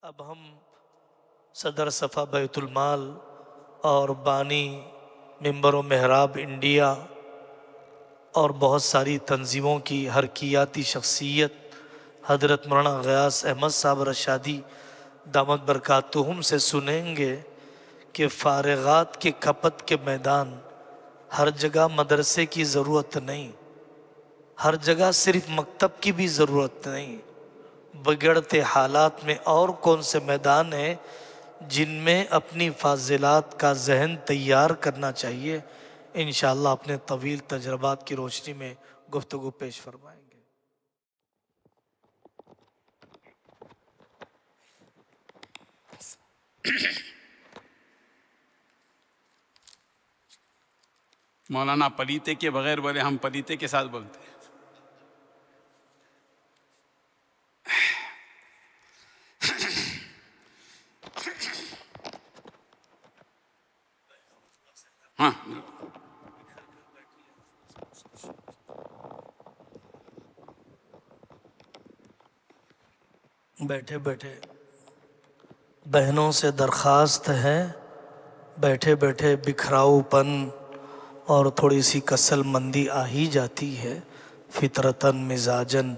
اب ہم صدر صفا بیت المال اور بانی منبر و محراب انڈیا اور بہت ساری تنظیموں کی حرکیاتی شخصیت حضرت مولانا غیاث احمد صاحب رشادی دامت برکاتہم سے سنیں گے کہ فارغات کے کھپت کے میدان ہر جگہ مدرسے کی ضرورت نہیں، ہر جگہ صرف مکتب کی بھی ضرورت نہیں، بگڑتے حالات میں اور کون سے میدان ہیں جن میں اپنی فاضلات کا ذہن تیار کرنا چاہیے۔ انشاءاللہ اپنے طویل تجربات کی روشنی میں گفتگو پیش فرمائیں گے۔ مولانا پلیتے کے بغیر بولے، ہم پلیتے کے ساتھ بولتے ہیں۔ ہاں بیٹھے بیٹھے بہنوں سے درخواست ہے، بیٹھے بیٹھے بکھراؤ پن اور تھوڑی سی کسل مندی آ ہی جاتی ہے فطرتاً مزاجاً۔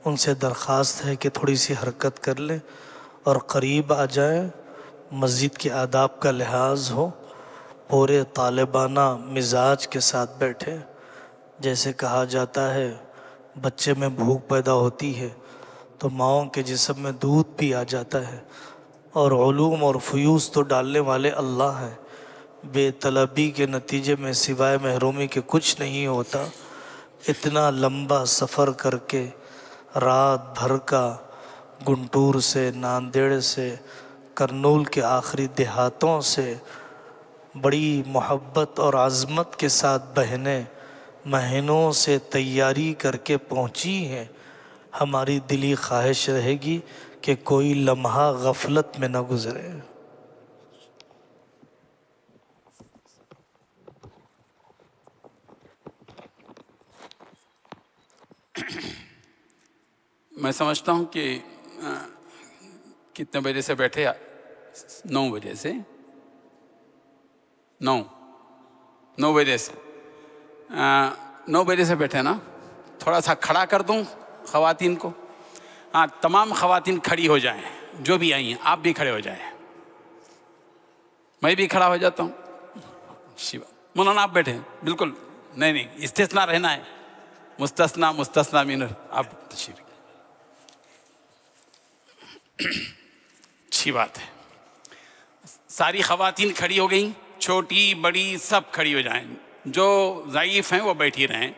ان سے درخواست ہے کہ تھوڑی سی حرکت کر لیں اور قریب آ جائیں، مسجد کے آداب کا لحاظ ہو، پورے طالبانہ مزاج کے ساتھ بیٹھے۔ جیسے کہا جاتا ہے بچے میں بھوک پیدا ہوتی ہے تو ماؤں کے جسم میں دودھ بھی آ جاتا ہے، اور علوم اور فیوز تو ڈالنے والے اللہ ہیں۔ بے طلبی کے نتیجے میں سوائے محرومی کے کچھ نہیں ہوتا۔ اتنا لمبا سفر کر کے رات بھر کا گنٹور سے، ناندیڑ سے، کرنول کے آخری دیہاتوں سے بڑی محبت اور عظمت کے ساتھ بہنیں مہینوں سے تیاری کر کے پہنچی ہیں۔ ہماری دلی خواہش رہے گی کہ کوئی لمحہ غفلت میں نہ گزرے۔ میں سمجھتا ہوں کہ کتنے بجے سے بیٹھے؟ 9 بجے سے 9 بجے سے 9 بجے سے بیٹھے نا۔ تھوڑا سا کھڑا کر دوں خواتین کو؟ ہاں، تمام خواتین کھڑی ہو جائیں، جو بھی آئی ہیں آپ بھی کھڑے ہو جائیں، میں بھی کھڑا ہو جاتا ہوں۔ شیوا مولانا آپ بیٹھے، بالکل نہیں، استثناء رہنا ہے، مستثنا مین آپ تشریف۔ اچھی بات ہے، ساری خواتین کھڑی ہو گئیں، چھوٹی بڑی سب کھڑی ہو جائیں، جو ضعیف ہیں وہ بیٹھی رہیں۔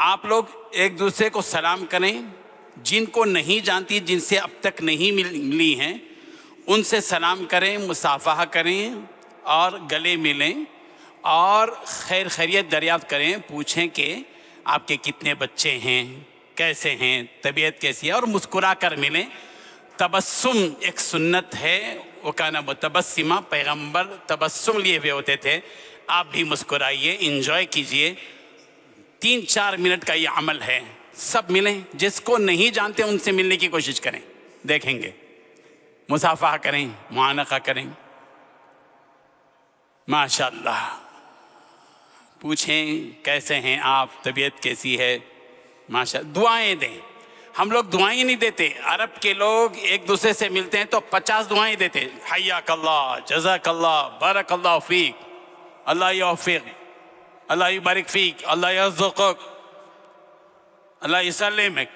آپ لوگ ایک دوسرے کو سلام کریں، جن کو نہیں جانتی، جن سے اب تک نہیں ملی ہیں، ان سے سلام کریں، مصافحہ کریں اور گلے ملیں اور خیر خیریت دریافت کریں، پوچھیں کہ آپ کے کتنے بچے ہیں، کیسے ہیں، طبیعت کیسی ہے، اور مسکرا کر ملیں۔ تبسم ایک سنت ہے، وہ کانا متبسمہ، پیغمبر تبسم لیے ہوئے ہوتے تھے۔ آپ بھی مسکرائیے، انجوائے کیجئے۔ 3-4 منٹ کا یہ عمل ہے، سب ملیں، جس کو نہیں جانتے ان سے ملنے کی کوشش کریں، دیکھیں گے، مصافحہ کریں، معانقہ کریں۔ ماشاءاللہ، پوچھیں کیسے ہیں آپ، طبیعت کیسی ہے، ماشاءاللہ، دعائیں دیں۔ ہم لوگ دعائیں نہیں دیتے، عرب کے لوگ ایک دوسرے سے ملتے ہیں تو 50 دعائیں دیتے، حیاک اللہ، جزاک اللہ، بارک اللہ فیک، اللہ یوفق، اللہ یبارک فیک، اللہ یرزقک، اللہ یسلمک۔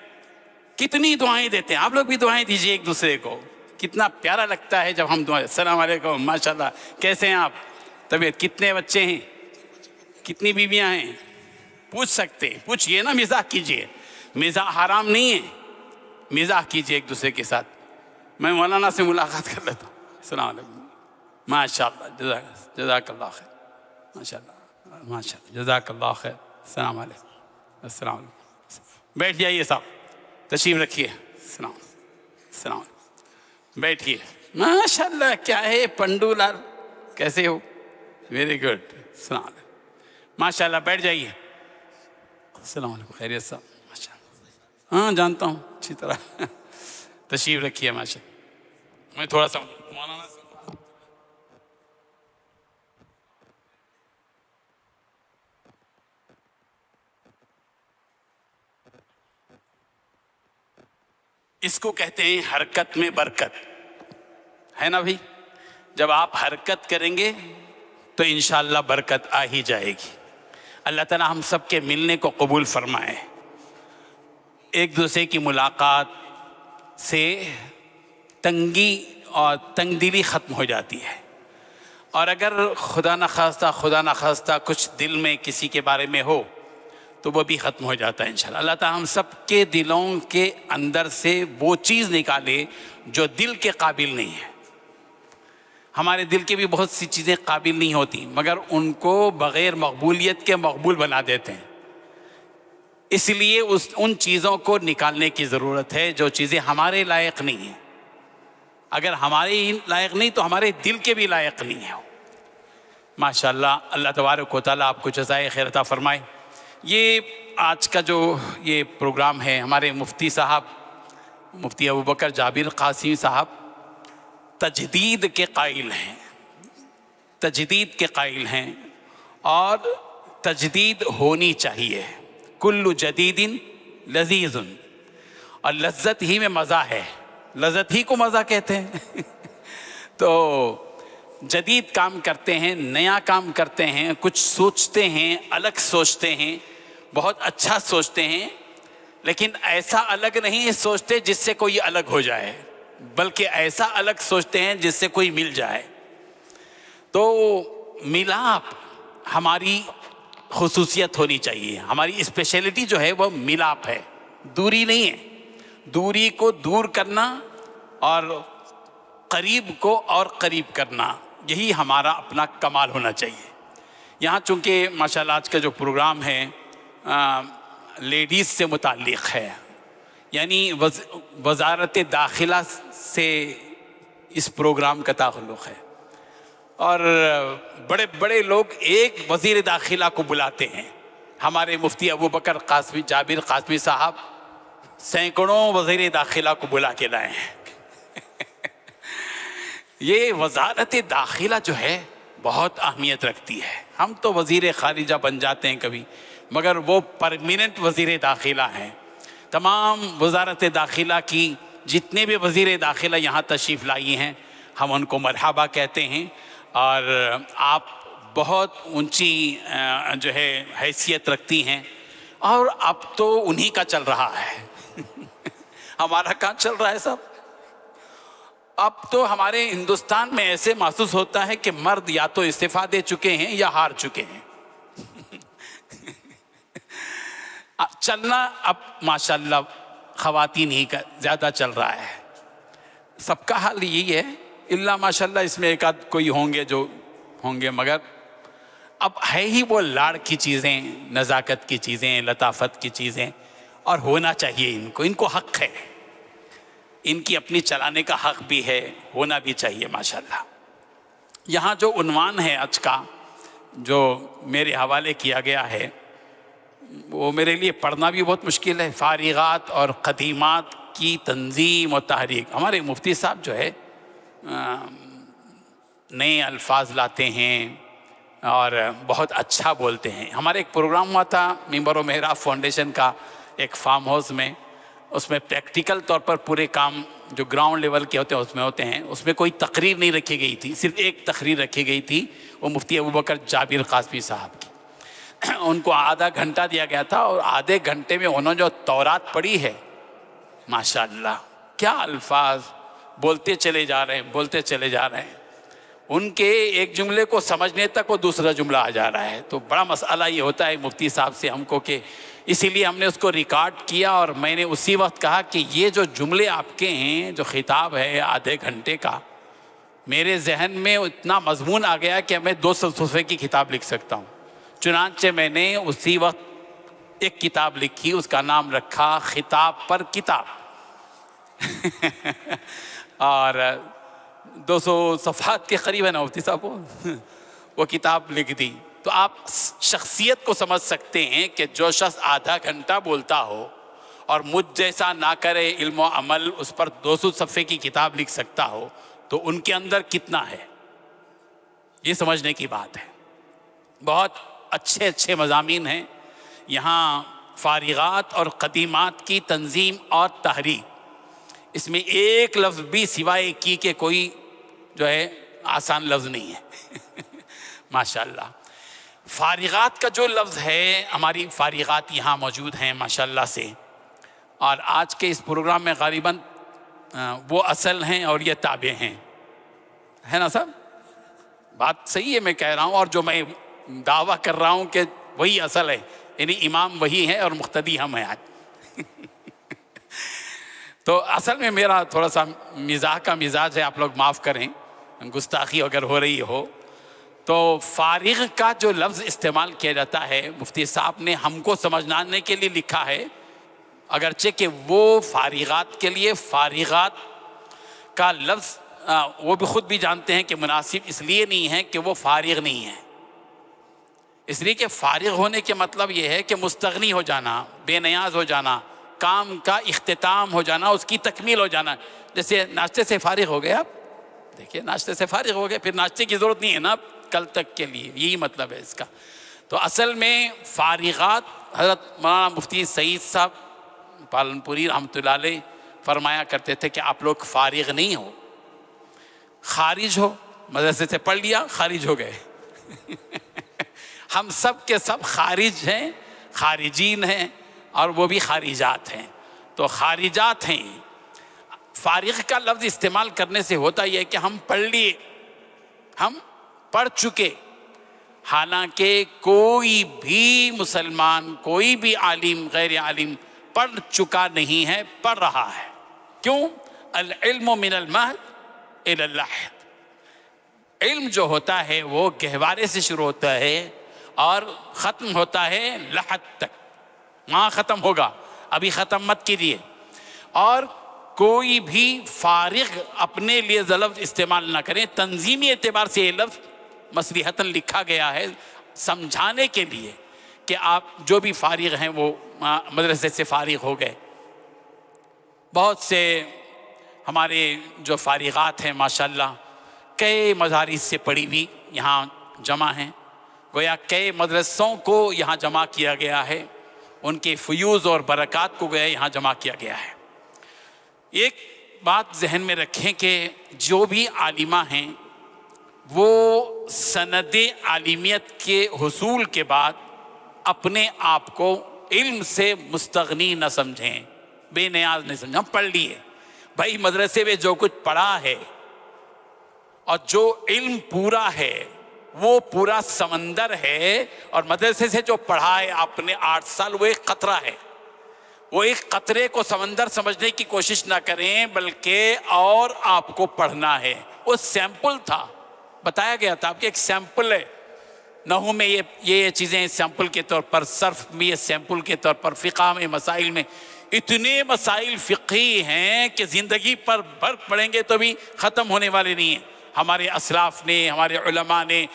کتنی دعائیں دیتے ہیں، آپ لوگ بھی دعائیں دیجیے ایک دوسرے کو۔ کتنا پیارا لگتا ہے جب ہم دعائیں، السلام علیکم، ماشاءاللہ، کیسے ہیں آپ، طبیعت، کتنے بچے ہیں، کتنی بیویاں ہیں، پوچھ سکتے، پوچھئے نا، مزاح کیجئے، مزاح حرام نہیں ہے، مزاح کیجئے ایک دوسرے کے ساتھ۔ میں مولانا سے ملاقات کر لیتا ہوں، السلام علیکم، ماشاءاللہ، جزاک اللہ خیر، ماشاءاللہ، ماشاءاللہ، جزاک اللہ خیر، السلام علیکم، السلام علیکم۔ بیٹھ جائیے صاحب، تشریف رکھیے، السلام علیکم، بیٹھیے۔ ماشاءاللہ، کیا ہے پنڈو لال، کیسے ہو؟ ویری گڈ، السلام علیکم، ماشاءاللہ، بیٹھ جائیے۔ السلام علیکم، خیریت صاحب، ماشاءاللہ، ہاں جانتا ہوں اچھی طرح، تشریف رکھیے، ماشاءاللہ۔ میں تھوڑا سا مولانا سے اس کو کہتے ہیں حرکت میں برکت، ہے نا بھائی؟ جب آپ حرکت کریں گے تو انشاءاللہ برکت آ ہی جائے گی۔ اللہ تعالیٰ ہم سب کے ملنے کو قبول فرمائے، ایک دوسرے کی ملاقات سے تنگی اور تنگ دلی ختم ہو جاتی ہے، اور اگر خدا نخواستہ کچھ دل میں کسی کے بارے میں ہو تو وہ بھی ختم ہو جاتا ہے انشاءاللہ۔ اللہ تعالیٰ ہم سب کے دلوں کے اندر سے وہ چیز نکالے جو دل کے قابل نہیں ہے۔ ہمارے دل کے بھی بہت سی چیزیں قابل نہیں ہوتی، مگر ان کو بغیر مقبولیت کے مقبول بنا دیتے ہیں۔ اس لیے ان چیزوں کو نکالنے کی ضرورت ہے جو چیزیں ہمارے لائق نہیں ہیں۔ اگر ہمارے ہی لائق نہیں تو ہمارے دل کے بھی لائق نہیں ہیں۔ ماشاءاللہ، اللہ تبارک و تعالیٰ آپ کو جزائے خیر عطا فرمائے۔ یہ آج کا جو یہ پروگرام ہے، ہمارے مفتی صاحب مفتی ابوبکر جابر قاسمی صاحب تجدید کے قائل ہیں، تجدید کے قائل ہیں، اور تجدید ہونی چاہیے۔ کل جدید لذیذ، اور لذت ہی میں مزہ ہے، لذت ہی کو مزہ کہتے ہیں۔ تو جدید کام کرتے ہیں، نیا کام کرتے ہیں، کچھ سوچتے ہیں، الگ سوچتے ہیں، بہت اچھا سوچتے ہیں، لیکن ایسا الگ نہیں سوچتے جس سے کوئی الگ ہو جائے، بلکہ ایسا الگ سوچتے ہیں جس سے کوئی مل جائے۔ تو ملاپ ہماری خصوصیت ہونی چاہیے، ہماری اسپیشلٹی جو ہے وہ ملاپ ہے، دوری نہیں ہے۔ دوری کو دور کرنا اور قریب کو اور قریب کرنا، یہی ہمارا اپنا کمال ہونا چاہیے۔ یہاں چونکہ ماشاءاللہ آج کا جو پروگرام ہے لیڈیز سے متعلق ہے، یعنی وزارت داخلہ سے اس پروگرام کا تعلق ہے، اور بڑے بڑے لوگ ایک وزیر داخلہ کو بلاتے ہیں۔ ہمارے مفتی ابوبکر قاسمی جابر قاسمی صاحب سینکڑوں وزیر داخلہ کو بلا کے لائے ہیں۔ یہ وزارت داخلہ جو ہے بہت اہمیت رکھتی ہے۔ ہم تو وزیر خارجہ بن جاتے ہیں کبھی، مگر وہ پرماننٹ وزیر داخلہ ہیں۔ تمام وزارت داخلہ کی جتنے بھی وزیر داخلہ یہاں تشریف لائی ہیں، ہم ان کو مرحبا کہتے ہیں، اور آپ بہت اونچی جو ہے حیثیت رکھتی ہیں، اور اب تو انہی کا چل رہا ہے۔ ہمارا کہاں چل رہا ہے صاحب؟ اب تو ہمارے ہندوستان میں ایسے محسوس ہوتا ہے کہ مرد یا تو استعفیٰ دے چکے ہیں یا ہار چکے ہیں۔ چلنا اب ماشاءاللہ خواتین ہی کا زیادہ چل رہا ہے۔ سب کا حال یہی ہے، اللہ ماشاءاللہ اس میں ایک آدھ کوئی ہوں گے جو ہوں گے، مگر اب ہے ہی وہ لاڑ کی چیزیں، نزاکت کی چیزیں، لطافت کی چیزیں، اور ہونا چاہیے ان کو حق ہے، ان کی اپنی چلانے کا حق بھی ہے، ہونا بھی چاہیے ماشاءاللہ۔ یہاں جو عنوان ہے آج کا جو میرے حوالے کیا گیا ہے، وہ میرے لیے پڑھنا بھی بہت مشکل ہے، فارغات اور قدیمات کی تنظیم و تحریک۔ ہمارے مفتی صاحب جو ہے نئے الفاظ لاتے ہیں اور بہت اچھا بولتے ہیں۔ ہمارے ایک پروگرام ہوا تھا منبر و محراب فاؤنڈیشن کا ایک فارم ہاؤس میں، اس میں پریکٹیکل طور پر پورے کام جو گراؤنڈ لیول کے ہوتے ہیں اس میں ہوتے ہیں۔ اس میں کوئی تقریر نہیں رکھی گئی تھی، صرف ایک تقریر رکھی گئی تھی، وہ مفتی ابوبکر جابر قاسمی صاحب کی۔ ان کو آدھا گھنٹہ دیا گیا تھا، اور آدھے گھنٹے میں انہوں نے جو تورات پڑھی ہے، ماشاءاللہ کیا الفاظ بولتے چلے جا رہے ہیں، بولتے چلے جا رہے ہیں۔ ان کے ایک جملے کو سمجھنے تک وہ دوسرا جملہ آ جا رہا ہے۔ تو بڑا مسئلہ یہ ہوتا ہے مفتی صاحب سے ہم کو، کہ اسی لیے ہم نے اس کو ریکارڈ کیا، اور میں نے اسی وقت کہا کہ یہ جو جملے آپ کے ہیں، جو خطاب ہے آدھے گھنٹے کا، میرے ذہن میں اتنا مضمون آ گیا کہ میں 200 صفحے کی کتاب لکھ سکتا ہوں۔ چنانچہ میں نے اسی وقت ایک کتاب لکھی، اس کا نام رکھا خطاب پر کتاب، اور 200 صفحات کے قریب ہے نا مفتی صاحب وہ کتاب لکھ دی۔ تو آپ شخصیت کو سمجھ سکتے ہیں کہ جو شخص آدھا گھنٹہ بولتا ہو اور مجھ جیسا نہ کرے علم و عمل اس پر 200 صفحے کی کتاب لکھ سکتا ہو تو ان کے اندر کتنا ہے، یہ سمجھنے کی بات ہے۔ بہت اچھے اچھے مضامین ہیں یہاں، فارغات اور قدیمات کی تنظیم اور تحریر، اس میں ایک لفظ بھی سوائے کی کہ کوئی جو ہے آسان لفظ نہیں ہے ماشاءاللہ۔ فارغات کا جو لفظ ہے، ہماری فارغات یہاں موجود ہیں ماشاءاللہ سے، اور آج کے اس پروگرام میں غالباً وہ اصل ہیں اور یہ تابع ہیں، ہے نا صاحب؟ بات صحیح ہے میں کہہ رہا ہوں، اور جو میں دعویٰ کر رہا ہوں کہ وہی اصل ہے، یعنی امام وہی ہے اور مقتدی ہم ہیں آج تو اصل میں میرا تھوڑا سا مزاح کا مزاج ہے، آپ لوگ معاف کریں گستاخی اگر ہو رہی ہو تو۔ فارغ کا جو لفظ استعمال کیا جاتا ہے، مفتی صاحب نے ہم کو سمجھانے کے لیے لکھا ہے، اگرچہ کہ وہ فارغات کے لیے فارغات کا لفظ وہ بھی خود بھی جانتے ہیں کہ مناسب اس لیے نہیں ہے کہ وہ فارغ نہیں ہے، اس لیے کہ فارغ ہونے کے مطلب یہ ہے کہ مستغنی ہو جانا، بے نیاز ہو جانا، کام کا اختتام ہو جانا، اس کی تکمیل ہو جانا۔ جیسے ناشتے سے فارغ ہو گئے آپ، دیکھیے ناشتے سے فارغ ہو گئے، پھر ناشتے کی ضرورت نہیں ہے نا کل تک کے لیے، یہی مطلب ہے اس کا۔ تو اصل میں فارغات، حضرت مولانا مفتی سعید صاحب پالن پوری رحمۃ اللہ علیہ فرمایا کرتے تھے کہ آپ لوگ فارغ نہیں ہو، خارج ہو، مدرسے سے پڑھ لیا خارج ہو گئے ہم سب کے سب خارج ہیں، خارجین ہیں، اور وہ بھی خارجات ہیں، تو خارجات ہیں۔ فارغ کا لفظ استعمال کرنے سے ہوتا یہ ہے کہ ہم پڑھ لیے، ہم پڑھ چکے، حالانکہ کوئی بھی مسلمان، کوئی بھی عالم غیر عالم پڑھ چکا نہیں ہے، پڑھ رہا ہے۔ کیوں؟ العلم من المہد الی اللحد، علم جو ہوتا ہے وہ گہوارے سے شروع ہوتا ہے اور ختم ہوتا ہے لحد تک، وہاں ختم ہوگا، ابھی ختم مت کیجیے۔ اور کوئی بھی فارغ اپنے لیے لفظ استعمال نہ کریں، تنظیمی اعتبار سے یہ لفظ مصلحتاً لکھا گیا ہے سمجھانے کے لیے کہ آپ جو بھی فارغ ہیں وہ مدرسے سے فارغ ہو گئے۔ بہت سے ہمارے جو فارغات ہیں ماشاءاللہ کئی مدارس سے پڑھی ہوئی یہاں جمع ہیں، گویا کئی مدرسوں کو یہاں جمع کیا گیا ہے، ان کے فیوز اور برکات کو گویا یہاں جمع کیا گیا ہے۔ ایک بات ذہن میں رکھیں کہ جو بھی عالمہ ہیں وہ سند عالمیت کے حصول کے بعد اپنے آپ کو علم سے مستغنی نہ سمجھیں، بے نیاز نہیں سمجھیں۔ ہم پڑھ لیے بھائی، مدرسے میں جو کچھ پڑھا ہے اور جو علم پورا ہے وہ پورا سمندر ہے، اور مدرسے سے جو پڑھا ہے آپ نے 8 سال وہ ایک قطرہ ہے۔ وہ ایک قطرے کو سمندر سمجھنے کی کوشش نہ کریں، بلکہ اور آپ کو پڑھنا ہے۔ وہ سیمپل تھا، بتایا گیا تھا آپ کے ایک سیمپل ہے، نحو میں یہ چیزیں سیمپل کے طور پر، صرف میں یہ سیمپل کے طور پر، فقہ میں مسائل میں اتنے مسائل فقہی ہیں کہ زندگی پر بھر پڑیں گے تو بھی ختم ہونے والے نہیں ہیں۔ ہمارے اسلاف نے، ہمارے علماء نے،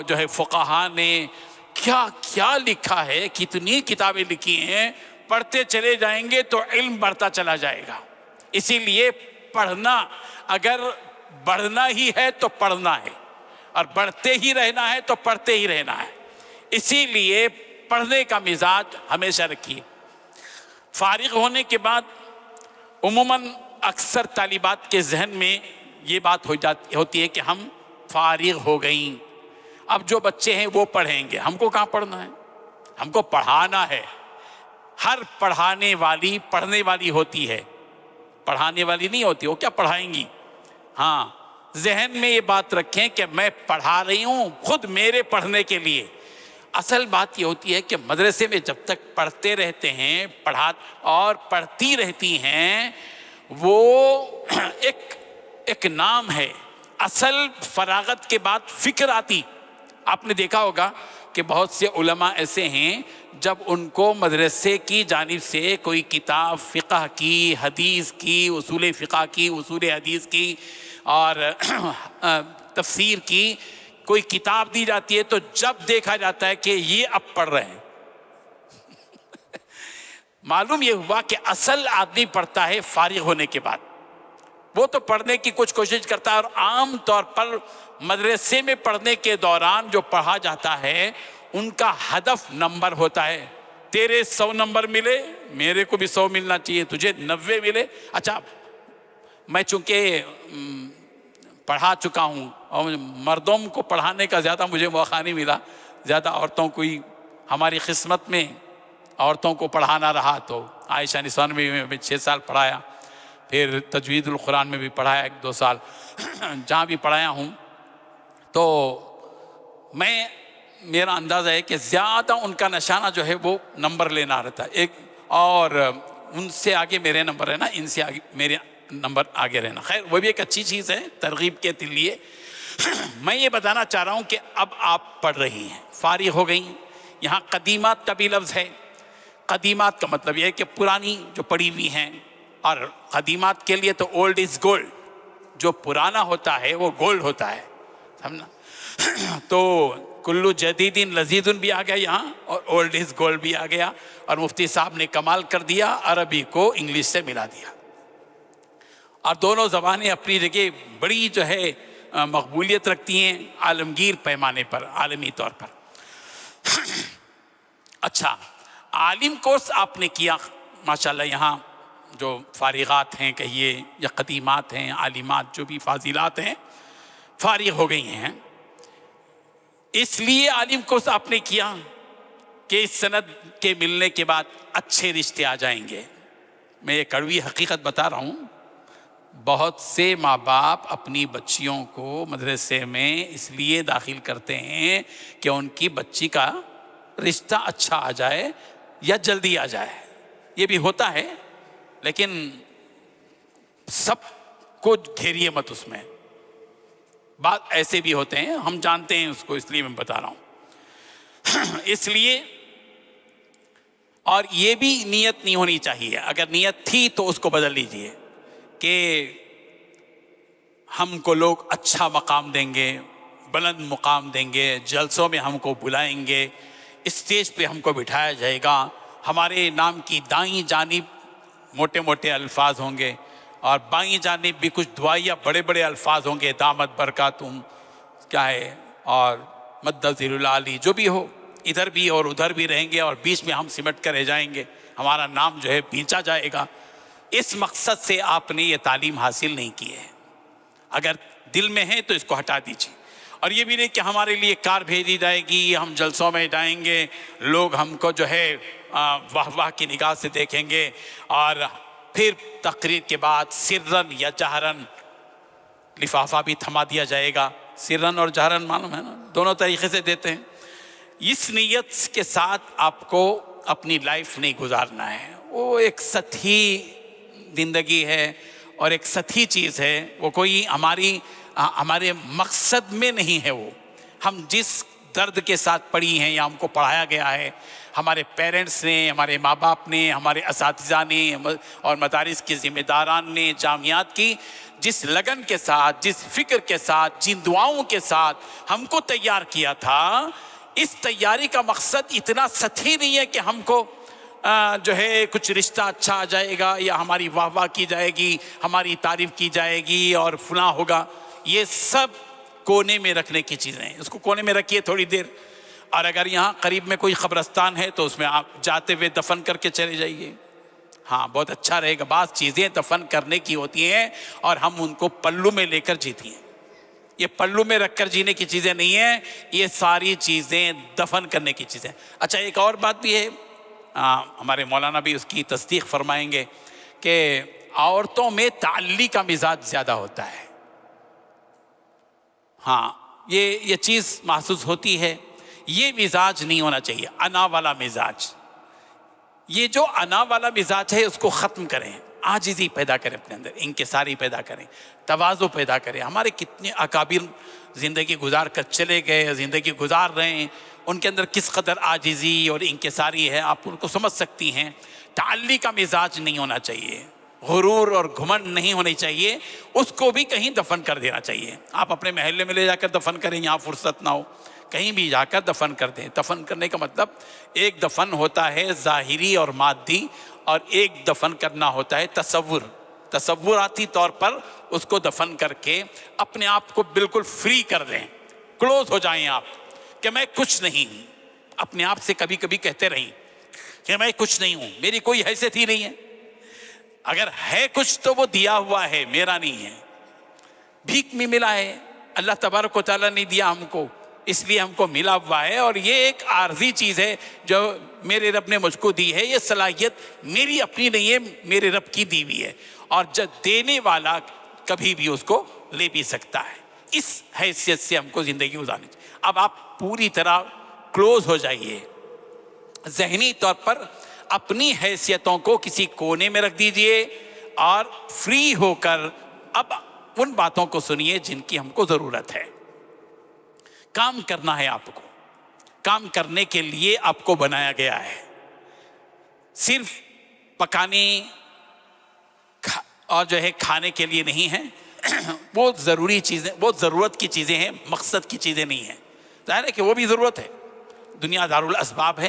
جو ہے فقہاء نے کیا کیا لکھا ہے، کتنی کتابیں لکھی ہیں، پڑھتے چلے جائیں گے تو علم بڑھتا چلا جائے گا۔ اسی لیے پڑھنا، اگر بڑھنا ہی ہے تو پڑھنا ہے، اور بڑھتے ہی رہنا ہے تو پڑھتے ہی رہنا ہے۔ اسی لیے پڑھنے کا مزاج ہمیشہ رکھیے۔ فارغ ہونے کے بعد عموماً اکثر طالبات کے ذہن میں یہ بات ہوتی ہے کہ ہم فارغ ہو گئیں، اب جو بچے ہیں وہ پڑھیں گے، ہم کو کہاں پڑھنا ہے، ہم کو پڑھانا ہے۔ ہر پڑھانے والی پڑھنے والی ہوتی ہے، پڑھانے والی نہیں ہوتی، وہ کیا پڑھائیں گی۔ ہاں، ذہن میں یہ بات رکھیں کہ میں پڑھا رہی ہوں خود میرے پڑھنے کے لیے۔ اصل بات یہ ہوتی ہے کہ مدرسے میں جب تک پڑھتے رہتے ہیں، اور پڑھتی رہتی ہیں، وہ ایک نام ہے۔ اصل فراغت کے بعد فکر آتی۔ آپ نے دیکھا ہوگا کہ بہت سے علماء ایسے ہیں جب ان کو مدرسے کی جانب سے کوئی کتاب فقہ کی، حدیث کی، اصول فقہ کی، اصول حدیث کی اور تفسیر کی کوئی کتاب دی جاتی ہے، تو جب دیکھا جاتا ہے کہ یہ اب پڑھ رہے ہیں معلوم یہ ہوا کہ اصل آدمی پڑھتا ہے فارغ ہونے کے بعد. وہ تو پڑھنے کی کچھ کوشش کرتا ہے، اور عام طور پر مدرسے میں پڑھنے کے دوران جو پڑھا جاتا ہے ان کا ہدف نمبر ہوتا ہے. تیرے 100 نمبر ملے، میرے کو بھی 100 ملنا چاہیے، تجھے 90 ملے. اچھا، میں چونکہ پڑھا چکا ہوں اور مردوں کو پڑھانے کا زیادہ مجھے موقع نہیں ملا، زیادہ عورتوں کو ہی ہماری قسمت میں عورتوں کو پڑھانا رہا. تو عائشہ نثانوی میں بھی 6 سال پڑھایا، پھر تجوید القرآن میں بھی پڑھایا 1-2 سال. جہاں بھی پڑھایا ہوں تو میرا اندازہ ہے کہ زیادہ ان کا نشانہ جو ہے وہ نمبر لینا رہتا ہے. اور ان سے آگے میرے نمبر رہنا، ان سے آگے میرے نمبر آگے رہنا. خیر وہ بھی ایک اچھی چیز ہے ترغیب کے لیے. میں یہ بتانا چاہ رہا ہوں کہ اب آپ پڑھ رہی ہیں، فارغ ہو گئیں. یہاں قدیمات کا بھی لفظ ہے. قدیمات کا مطلب یہ ہے کہ پرانی جو پڑھی ہوئی ہیں، اور قدیمات کے لیے تو اولڈ از گولڈ، جو پرانا ہوتا ہے وہ گولڈ ہوتا ہے، سمجھنا. تو کلو جدید لذیذ بھی آ گیا یہاں، اور اولڈ از گولڈ بھی آ گیا. اور مفتی صاحب نے کمال کر دیا، عربی کو انگلش سے ملا دیا. اور دونوں زبانیں اپنی جگہ بڑی جو ہے مقبولیت رکھتی ہیں عالمگیر پیمانے پر، عالمی طور پر. اچھا، عالم کورس آپ نے کیا ماشاءاللہ. یہاں جو فارغات ہیں کہیے یا قدیمات ہیں، عالمات جو بھی فاضلات ہیں، فارغ ہو گئی ہیں. اس لیے عالم کورس آپ نے کیا کہ اس سند کے ملنے کے بعد اچھے رشتے آ جائیں گے. میں یہ کڑوی حقیقت بتا رہا ہوں. بہت سے ماں باپ اپنی بچیوں کو مدرسے میں اس لیے داخل کرتے ہیں کہ ان کی بچی کا رشتہ اچھا آ جائے یا جلدی آ جائے. یہ بھی ہوتا ہے، لیکن سب کو گھیریے مت اس میں. بات ایسے بھی ہوتے ہیں، ہم جانتے ہیں اس کو، اس لیے میں بتا رہا ہوں. اس لیے، اور یہ بھی نیت نہیں ہونی چاہیے. اگر نیت تھی تو اس کو بدل لیجئے کہ ہم کو لوگ اچھا مقام دیں گے، بلند مقام دیں گے، جلسوں میں ہم کو بلائیں گے، اسٹیج پہ ہم کو بٹھایا جائے گا، ہمارے نام کی دائیں جانب موٹے موٹے الفاظ ہوں گے، اور بائیں جانب بھی کچھ دعائیہ بڑے بڑے الفاظ ہوں گے، دامت برکاتہم کیا ہے، اور مد ذل العالی، جو بھی ہو، ادھر بھی اور ادھر بھی رہیں گے، اور بیچ میں ہم سمٹ کر رہ جائیں گے، ہمارا نام جو ہے بیچا جائے گا. اس مقصد سے آپ نے یہ تعلیم حاصل نہیں کی ہے. اگر دل میں ہے تو اس کو ہٹا دیجیے. اور یہ بھی نہیں کہ ہمارے لیے کار بھیجی جائے گی، ہم جلسوں میں جائیں گے، لوگ ہم کو جو ہے واہ واہ کی نگاہ سے دیکھیں گے، اور پھر تقریر کے بعد سرن یا جہرن لفافہ بھی تھما دیا جائے گا. سرن اور جہرن معلوم ہے نا، دونوں طریقے سے دیتے ہیں. اس نیت کے ساتھ آپ کو اپنی لائف نہیں گزارنا ہے. وہ ایک سطحی زندگی ہے اور ایک سطحی چیز ہے. وہ کوئی ہمارے مقصد میں نہیں ہے. وہ ہم جس درد کے ساتھ پڑھی ہیں یا ہم کو پڑھایا گیا ہے، ہمارے پیرنٹس نے، ہمارے ماں باپ نے، ہمارے اساتذہ نے، اور مدارس کے ذمہ داران نے، جامعات کی جس لگن کے ساتھ، جس فکر کے ساتھ، جن دعاؤں کے ساتھ ہم کو تیار کیا تھا، اس تیاری کا مقصد اتنا سطحی نہیں ہے کہ ہم کو جو ہے کچھ رشتہ اچھا آ جائے گا، یا ہماری واہ واہ کی جائے گی، ہماری تعریف کی جائے گی، اور فلاں ہوگا. یہ سب کونے میں رکھنے کی چیزیں ہیں. اس کو کونے میں رکھیے تھوڑی دیر. اور اگر یہاں قریب میں کوئی قبرستان ہے تو اس میں آپ جاتے ہوئے دفن کر کے چلے جائیے. ہاں، بہت اچھا رہے گا. بعض چیزیں دفن کرنے کی ہوتی ہیں اور ہم ان کو پلو میں لے کر جیتی ہیں. یہ پلو میں رکھ کر جینے کی چیزیں نہیں ہیں، یہ ساری چیزیں دفن کرنے کی چیزیں. اچھا، ایک اور بات بھی ہے، ہمارے مولانا بھی اس کی تصدیق فرمائیں گے کہ عورتوں میں تعلی کا مزاج زیادہ ہوتا ہے. ہاں، یہ چیز محسوس ہوتی ہے. یہ مزاج نہیں ہونا چاہیے، انا والا مزاج. یہ جو انا والا مزاج ہے اس کو ختم کریں. عاجزی پیدا کریں اپنے اندر، انکساری پیدا کریں، تواضع پیدا کریں. ہمارے کتنے اکابر زندگی گزار کر چلے گئے، زندگی گزار رہے ہیں، ان کے اندر کس قدر عاجزی اور انکساری ہے آپ ان کو سمجھ سکتی ہیں. تعلی کا مزاج نہیں ہونا چاہیے، غرور اور گھمنڈ نہیں ہونی چاہیے. اس کو بھی کہیں دفن کر دینا چاہیے. آپ اپنے محلے میں لے جا کر دفن کریں، یہاں فرصت نہ ہو، کہیں بھی جا کر دفن کر دیں. دفن کرنے کا مطلب ایک دفن ہوتا ہے ظاہری اور مادی، اور ایک دفن کرنا ہوتا ہے تصوراتی طور پر اس کو دفن کر کے اپنے آپ کو بالکل فری کر دیں، کلوز ہو جائیں آپ کہ میں کچھ نہیں ہوں. اپنے آپ سے کبھی کبھی کہتے رہیں کہ میں کچھ نہیں ہوں، میری کوئی حیثیت ہی نہیں ہے. اگر ہے کچھ تو وہ دیا ہوا ہے، میرا نہیں ہے. بھیک میں ملا ہے، اللہ تبارک و تعالیٰ نے دیا ہم کو، اس لیے ہم کو ملا ہوا ہے. اور یہ ایک عارضی چیز ہے جو میرے رب نے مجھ کو دی ہے. یہ صلاحیت میری اپنی نہیں ہے، میرے رب کی دی ہوئی ہے. اور جب دینے والا کبھی بھی اس کو لے بھی سکتا ہے. اس حیثیت سے ہم کو زندگی گزارنی چاہیے. اب آپ پوری طرح کلوز ہو جائیے، ذہنی طور پر اپنی حیثیتوں کو کسی کونے میں رکھ دیجئے اور فری ہو کر اب ان باتوں کو سنیے جن کی ہم کو ضرورت ہے. کام کرنا ہے آپ کو، کام کرنے کے لیے آپ کو بنایا گیا ہے. صرف پکانے اور جو ہے کھانے کے لیے نہیں ہے. وہ ضروری چیزیں، وہ ضرورت کی چیزیں ہیں، مقصد کی چیزیں نہیں ہیں. ظاہر ہے کہ وہ بھی ضرورت ہے. دنیا دارالاسباب ہے.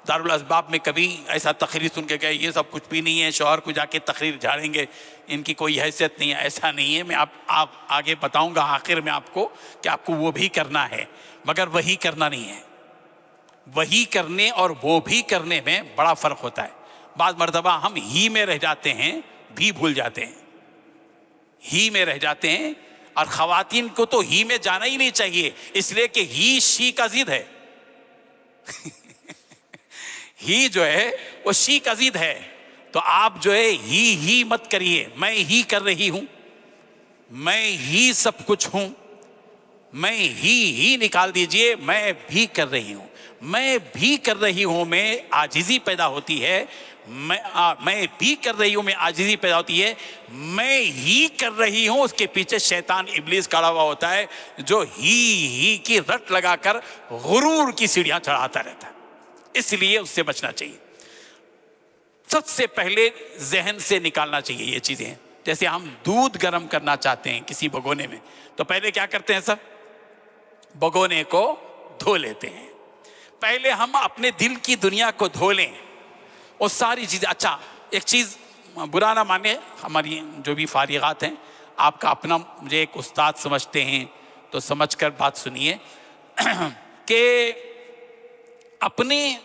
دارالاسباب میں کبھی ایسا تقریر سن کے گئے یہ سب کچھ بھی نہیں ہے، شوہر کو جا کے تقریر جھاڑیں گے، ان کی کوئی حیثیت نہیں ہے. ایسا نہیں ہے. میں آپ آگے بتاؤں گا آخر میں آپ کو کہ آپ کو وہ بھی کرنا ہے، مگر وہی کرنا نہیں ہے. وہی کرنے اور وہ بھی کرنے میں بڑا فرق ہوتا ہے. بعض مرتبہ ہم ہی میں رہ جاتے ہیں، بھی بھول جاتے ہیں. ہی میں رہ جاتے ہیں. اور خواتین کو تو ہی میں جانا ہی نہیں چاہیے، اس لیے کہ ہی شی کا ضد ہے. ہی جو ہے وہ شی کا ضد ہے. تو آپ جو ہے ہی مت کریے. میں ہی کر رہی ہوں، میں ہی سب کچھ ہوں، میں ہی نکال دیجئے. میں بھی کر رہی ہوں، میں بھی کر رہی ہوں میں عاجزی پیدا ہوتی ہے. میں بھی کر رہی ہوں میں عاجزی پیدا ہوتی ہے. میں ہی کر رہی ہوں، اس کے پیچھے شیطان ابلیس کھڑا ہوا ہوتا ہے جو ہی کی رٹ لگا کر غرور کی سیڑھیاں چڑھاتا رہتا ہے. اس لیے اس سے بچنا چاہیے. سب سے پہلے ذہن سے نکالنا چاہیے یہ چیزیں. جیسے ہم دودھ گرم کرنا چاہتے ہیں کسی بگونے میں، تو پہلے کیا کرتے ہیں سب؟ بگونے کو دھو لیتے ہیں. پہلے ہم اپنے دل کی دنیا کو دھو لیں، وہ ساری چیزیں. اچھا ایک چیز برا نہ مانے، ہماری جو بھی فارغات ہیں، آپ کا اپنا مجھے ایک استاد سمجھتے ہیں تو سمجھ کر بات سنیے کہ اپنے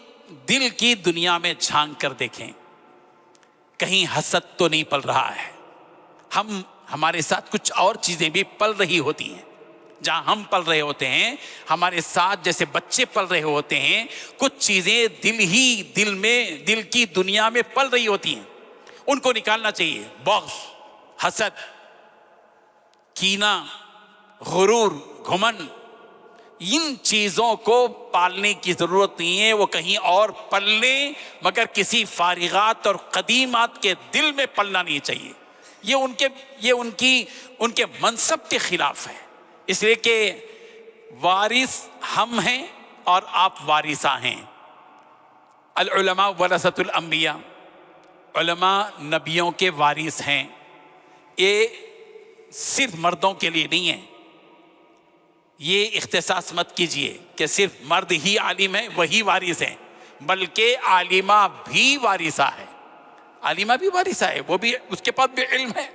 دل کی دنیا میں جھانک کر دیکھیں کہیں حسد تو نہیں پل رہا ہے. ہمارے ساتھ کچھ اور چیزیں بھی پل رہی ہوتی ہیں. جہاں ہم پل رہے ہوتے ہیں ہمارے ساتھ جیسے بچے پل رہے ہوتے ہیں، کچھ چیزیں دل کی دنیا میں پل رہی ہوتی ہیں. ان کو نکالنا چاہیے. بغض، حسد، کینہ، غرور، گھمنڈ، ان چیزوں کو پالنے کی ضرورت نہیں ہے. وہ کہیں اور پل لیں، مگر کسی فارغات اور قدیمات کے دل میں پلنا نہیں چاہیے. یہ ان کے منصب کے خلاف ہے. اس لیے کہ وارث ہم ہیں اور آپ وارثہ ہیں. العلماء ورثۃ الانبیاء، علماء نبیوں کے وارث ہیں. یہ صرف مردوں کے لیے نہیں ہے. یہ اختصاص مت کیجئے کہ صرف مرد ہی عالم ہے وہی وارث ہیں، بلکہ عالمہ بھی وارثہ ہے. عالمہ بھی وارثہ ہے، وہ بھی، اس کے پاس بھی علم ہے.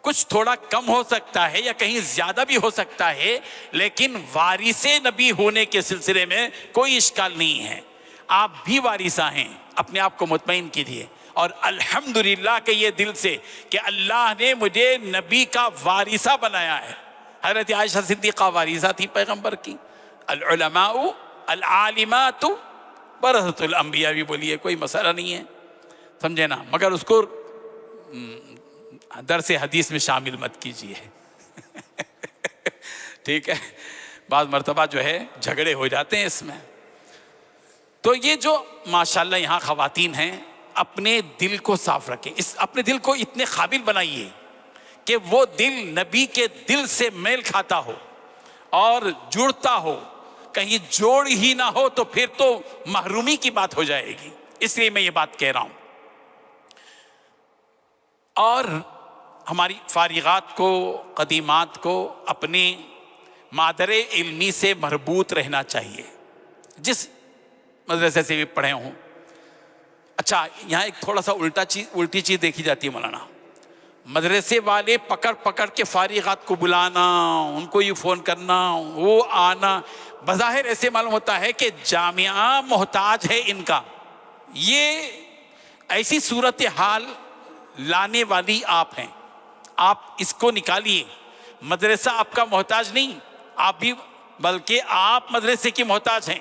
کچھ تھوڑا کم ہو سکتا ہے یا کہیں زیادہ بھی ہو سکتا ہے، لیکن وارث نبی ہونے کے سلسلے میں کوئی اشکال نہیں ہے. آپ بھی وارثہ ہیں. اپنے آپ کو مطمئن کیجیے اور الحمدللہ کہ یہ دل سے کہ اللہ نے مجھے نبی کا وارثہ بنایا ہے. حضرت عائشہ صدیقہ وارثہ تھی پیغمبر کی. العلماء العالمات ورثۃ الانبیاء بھی بولیے، کوئی مسئلہ نہیں ہے، سمجھے نا. مگر اس کو درس حدیث میں شامل مت کیجیے. ٹھیک ہے، بعض مرتبہ جو ہے جھگڑے ہو جاتے ہیں اس میں. تو یہ جو ماشاءاللہ یہاں خواتین ہیں، اپنے دل کو صاف رکھیں. اپنے دل کو اتنے قابل بنائیے کہ وہ دل نبی کے دل سے میل کھاتا ہو اور جڑتا ہو. کہیں جوڑ ہی نہ ہو تو پھر تو محرومی کی بات ہو جائے گی. اس لیے میں یہ بات کہہ رہا ہوں. اور ہماری فارغات کو، قدیمات کو اپنے مادر علمی سے مربوط رہنا چاہیے. جس مدرسے سے بھی پڑھے ہوں اچھا یہاں ایک تھوڑا سا الٹی چیز دیکھی جاتی ہے مولانا، مدرسے والے پکڑ پکڑ کے فارغات کو بلانا، ان کو یہ فون کرنا، وہ آنا، بظاہر ایسے معلوم ہوتا ہے کہ جامعہ محتاج ہے ان کا. یہ ایسی صورتحال لانے والی آپ ہیں. آپ اس کو نکالیے. مدرسہ آپ کا محتاج نہیں، آپ بھی، بلکہ آپ مدرسے کی محتاج ہیں.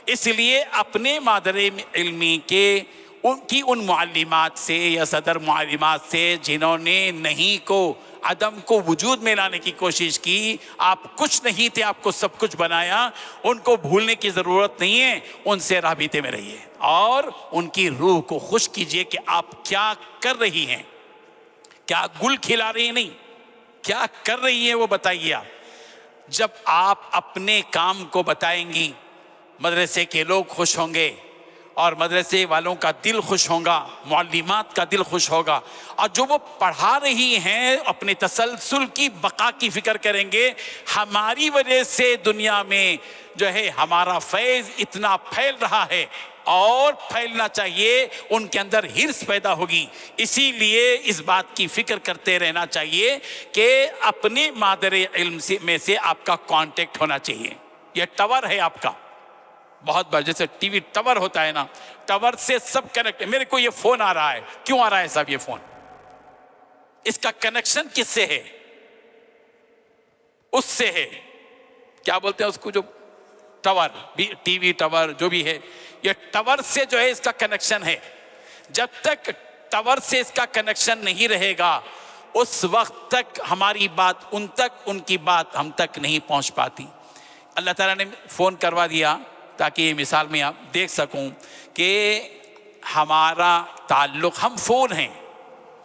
اس لیے اپنے مادر علمی کے ان معلمات سے یا صدر معلمات سے جنہوں نے نہیں کو، عدم کو وجود میں لانے کی کوشش کی، آپ کچھ نہیں تھے، آپ کو سب کچھ بنایا، ان کو بھولنے کی ضرورت نہیں ہے. ان سے رابطے میں رہیے اور ان کی روح کو خوش کیجئے کہ آپ کیا کر رہی ہیں، کیا گل کھلا رہی ہیں، نہیں کیا کر رہی ہیں وہ بتائیے. آپ جب آپ اپنے کام کو بتائیں گی، مدرسے کے لوگ خوش ہوں گے اور مدرسے والوں کا دل خوش ہوگا، معلمات کا دل خوش ہوگا، اور جو وہ پڑھا رہی ہیں اپنے تسلسل کی بقا کی فکر کریں گے. ہماری وجہ سے دنیا میں جو ہے ہمارا فیض اتنا پھیل رہا ہے اور پھیلنا چاہیے، ان کے اندر ہرس پیدا ہوگی. اسی لیے اس بات کی فکر کرتے رہنا چاہیے کہ اپنے مادر علم میں سے آپ کا کانٹیکٹ ہونا چاہیے. یہ ٹاور ہے آپ کا، بہت بار جیسے ٹی وی ٹاور ہوتا ہے نا، ٹاور سے سب کنیکٹ. میرے کو یہ فون آ رہا ہے، کیوں آ رہا ہے صاحب یہ فون؟ اس کا کنیکشن کس سے ہے؟ اس سے ہے. کیا بولتے ہیں اس کو، جو ٹاور، ٹی وی ٹاور جو بھی ہے، یہ ٹاور سے جو ہے اس کا کنیکشن ہے. جب تک ٹاور سے اس کا کنیکشن نہیں رہے گا، اس وقت تک ہماری بات ان تک، ان کی بات ہم تک نہیں پہنچ پاتی. اللہ تعالیٰ نے فون کروا دیا تاکہ یہ مثال میں آپ دیکھ سکوں کہ ہمارا تعلق، ہم فون ہیں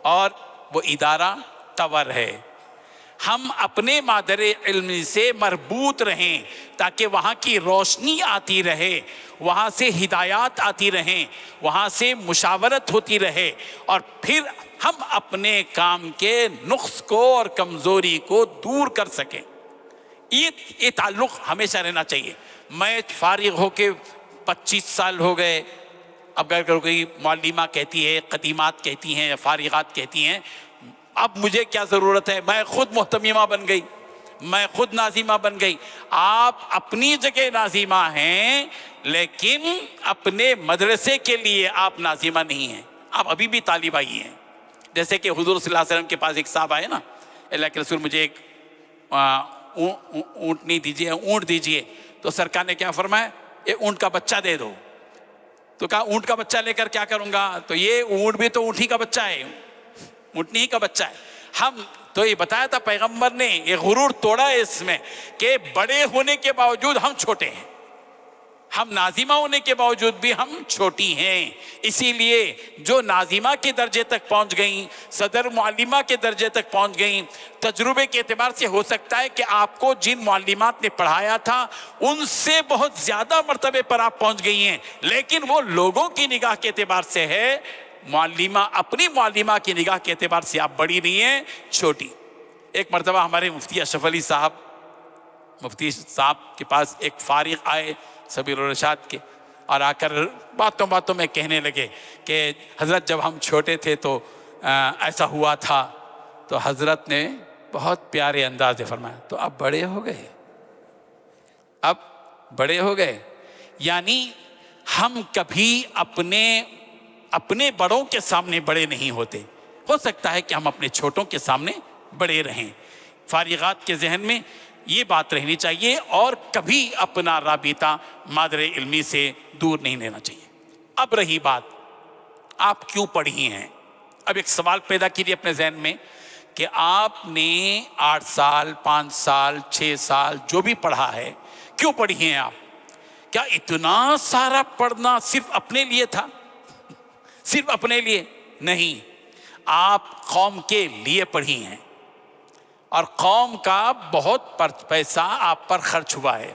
اور وہ ادارہ ٹاور ہے. ہم اپنے مادر علم سے مربوط رہیں تاکہ وہاں کی روشنی آتی رہے، وہاں سے ہدایات آتی رہیں، وہاں سے مشاورت ہوتی رہے، اور پھر ہم اپنے کام کے نقص کو اور کمزوری کو دور کر سکیں. یہ تعلق ہمیشہ رہنا چاہیے. میں فارغ ہو کے 25 سال ہو گئے، اب اگر کوئی معلمہ کہتی ہے، قدیمات کہتی ہیں، فارغات کہتی ہیں، اب مجھے کیا ضرورت ہے؟ میں خود محتمیمہ بن گئی، میں خود ناظمہ بن گئی. آپ اپنی جگہ ناظمہ ہیں، لیکن اپنے مدرسے کے لیے آپ ناظمہ نہیں ہیں، آپ ابھی بھی طالبہ ہی ہیں. جیسے کہ حضور صلی اللہ علیہ وسلم کے پاس ایک صاحب آئے نا، اللہ کے رسول مجھے ایک اونٹنی دیجیے، اونٹ دیجیے. تو سرکار نے کیا فرمایا؟ یہ اونٹ کا بچہ دے دو. تو کہا اونٹ کا بچہ لے کر کیا کروں گا؟ تو یہ اونٹ بھی تو اونٹی کا بچہ ہے، اونٹنی کا بچہ ہے. ہم تو یہ بتایا تھا پیغمبر نے، یہ غرور توڑا ہے اس میں کہ بڑے ہونے کے باوجود ہم چھوٹے ہیں، ہم ناظمہ ہونے کے باوجود بھی ہم چھوٹی ہیں. اسی لیے جو ناظمہ کے درجے تک پہنچ گئیں، صدر معلمہ کے درجے تک پہنچ گئیں، تجربے کے اعتبار سے ہو سکتا ہے کہ آپ کو جن معلمات نے پڑھایا تھا ان سے بہت زیادہ مرتبے پر آپ پہنچ گئی ہیں، لیکن وہ لوگوں کی نگاہ کے اعتبار سے ہے. معلمہ اپنی معلمہ کی نگاہ کے اعتبار سے آپ بڑی نہیں ہیں، چھوٹی. ایک مرتبہ ہمارے مفتی اشرف علی صاحب، مفتی صاحب کے پاس ایک فارغ آئے سبیل الرشاد کے، اور آ کر باتوں باتوں میں کہنے لگے کہ حضرت جب ہم چھوٹے تھے تو ایسا ہوا تھا. تو حضرت نے بہت پیارے انداز سے فرمایا، تو اب بڑے ہو گئے، اب بڑے ہو گئے. یعنی ہم کبھی اپنے بڑوں کے سامنے بڑے نہیں ہوتے. ہو سکتا ہے کہ ہم اپنے چھوٹوں کے سامنے بڑے رہیں. فارغات کے ذہن میں یہ بات رہنی چاہیے، اور کبھی اپنا رابطہ مادر علمی سے دور نہیں لینا چاہیے. اب رہی بات آپ کیوں پڑھی ہیں. اب ایک سوال پیدا کیجیے اپنے ذہن میں کہ آپ نے 8 سال 5 سال 6 سال جو بھی پڑھا ہے، کیوں پڑھی ہیں آپ؟ کیا اتنا سارا پڑھنا صرف اپنے لیے تھا؟ صرف اپنے لیے نہیں، آپ قوم کے لیے پڑھی ہیں، اور قوم کا بہت پیسہ آپ پر خرچ ہوا ہے.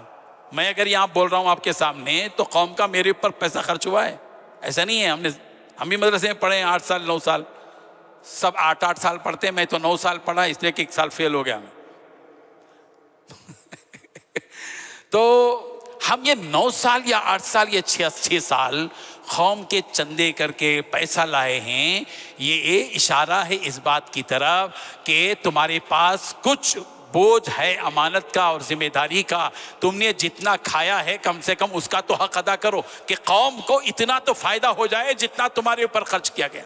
میں اگر یہاں بول رہا ہوں آپ کے سامنے تو قوم کا میرے اوپر پیسہ خرچ ہوا ہے. ایسا نہیں ہے ہم بھی مدرسے میں پڑھے 8 سال 9 سال، سب 8 سال پڑھتے ہیں. میں تو 9 سال پڑھا، اس لیے کہ 1 سال فیل ہو گیا میں. تو ہم یہ 9 سال یا 8 سال یا 6 سال قوم کے چندے کر کے پیسہ لائے ہیں، یہ اشارہ ہے اس بات کی طرف کہ تمہارے پاس کچھ بوجھ ہے امانت کا اور ذمہ داری کا، تم نے جتنا کھایا ہے کم سے کم اس کا تو حق ادا کرو کہ قوم کو اتنا تو فائدہ ہو جائے جتنا تمہارے اوپر خرچ کیا گیا.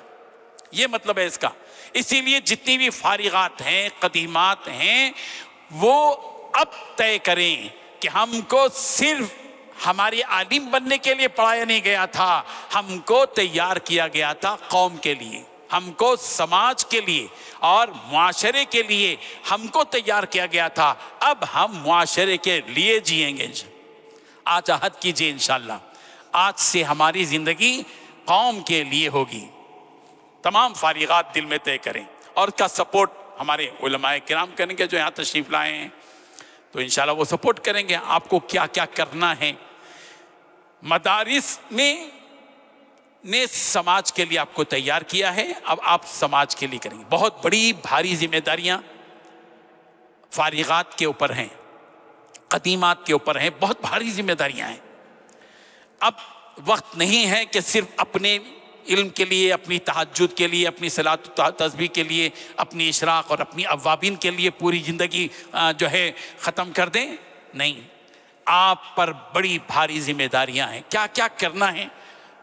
یہ مطلب ہے اس کا. اسی لیے جتنی بھی فارغات ہیں، قدیمات ہیں، وہ اب طے کریں کہ ہم کو صرف ہماری عالم بننے کے لیے پڑھایا نہیں گیا تھا، ہم کو تیار کیا گیا تھا قوم کے لیے، ہم کو سماج کے لیے اور معاشرے کے لیے ہم کو تیار کیا گیا تھا. اب ہم معاشرے کے لیے جئیں گے. آج عہد کیجئے انشاءاللہ، آج سے ہماری زندگی قوم کے لیے ہوگی. تمام فارغات دل میں طے کریں اور اس کا سپورٹ ہمارے علماء کرام کریں گے جو یہاں تشریف لائے ہیں، تو انشاءاللہ وہ سپورٹ کریں گے آپ کو کیا کیا کرنا ہے. مدارس نے سماج کے لیے آپ کو تیار کیا ہے، اب آپ سماج کے لیے کریں گے. بہت بڑی بھاری ذمہ داریاں فارغات کے اوپر ہیں، قدیمات کے اوپر ہیں، بہت بھاری ذمہ داریاں ہیں. اب وقت نہیں ہے کہ صرف اپنے علم کے لیے، اپنی تہجد کے لیے، اپنی صلاۃ و تسبیح کے لیے، اپنی اشراق اور اپنی اوابین کے لیے پوری زندگی جو ہے ختم کر دیں. نہیں، آپ پر بڑی بھاری ذمہ داریاں ہیں. کیا کیا کرنا ہے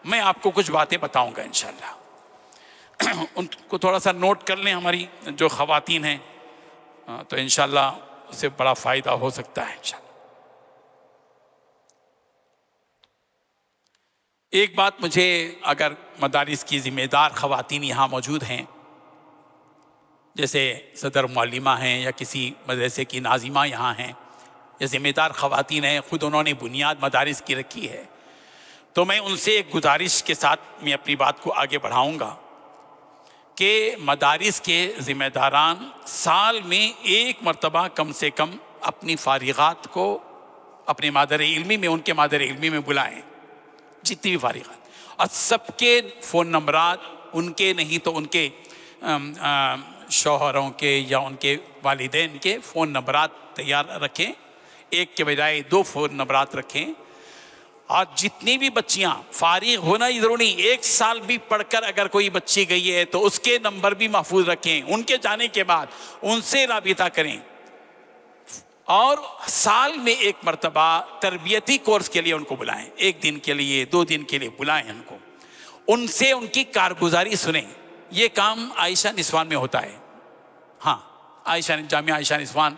میں آپ کو کچھ باتیں بتاؤں گا انشاءاللہ. ان کو تھوڑا سا نوٹ کر لیں ہماری جو خواتین ہیں، تو انشاءاللہ اس سے بڑا فائدہ ہو سکتا ہے انشاءاللہ. ایک بات مجھے، اگر مدارس کی ذمہ دار خواتین یہاں موجود ہیں، جیسے صدر معلمہ ہیں یا کسی مدرسے کی ناظمہ یہاں ہیں، یا ذمہ دار خواتین ہیں، خود انہوں نے بنیاد مدارس کی رکھی ہے، تو میں ان سے ایک گزارش کے ساتھ میں اپنی بات کو آگے بڑھاؤں گا کہ مدارس کے ذمہ داران سال میں ایک مرتبہ کم سے کم اپنی فارغات کو اپنے مادر علمی میں، ان کے مادر علمی میں بلائیں، جتنی بھی فارغات، اور سب کے فون نمبرات، ان کے نہیں تو ان کے شوہروں کے یا ان کے والدین کے فون نمبرات تیار رکھیں. ایک کے بجائے 2 فون نمبرات رکھیں. اور جتنی بھی بچیاں، فارغ ہونا ہی ضروری نہیں، 1 سال بھی پڑھ کر اگر کوئی بچی گئی ہے تو اس کے نمبر بھی محفوظ رکھیں. ان کے جانے کے بعد ان سے رابطہ کریں، اور سال میں 1 مرتبہ تربیتی کورس کے لیے ان کو بلائیں. 1 دن کے لیے، 2 دن کے لیے بلائیں ان کو، ان سے ان کی کارگزاری سنیں. یہ کام عائشہ نسوان میں ہوتا ہے. ہاں، جامعہ عائشہ نسوان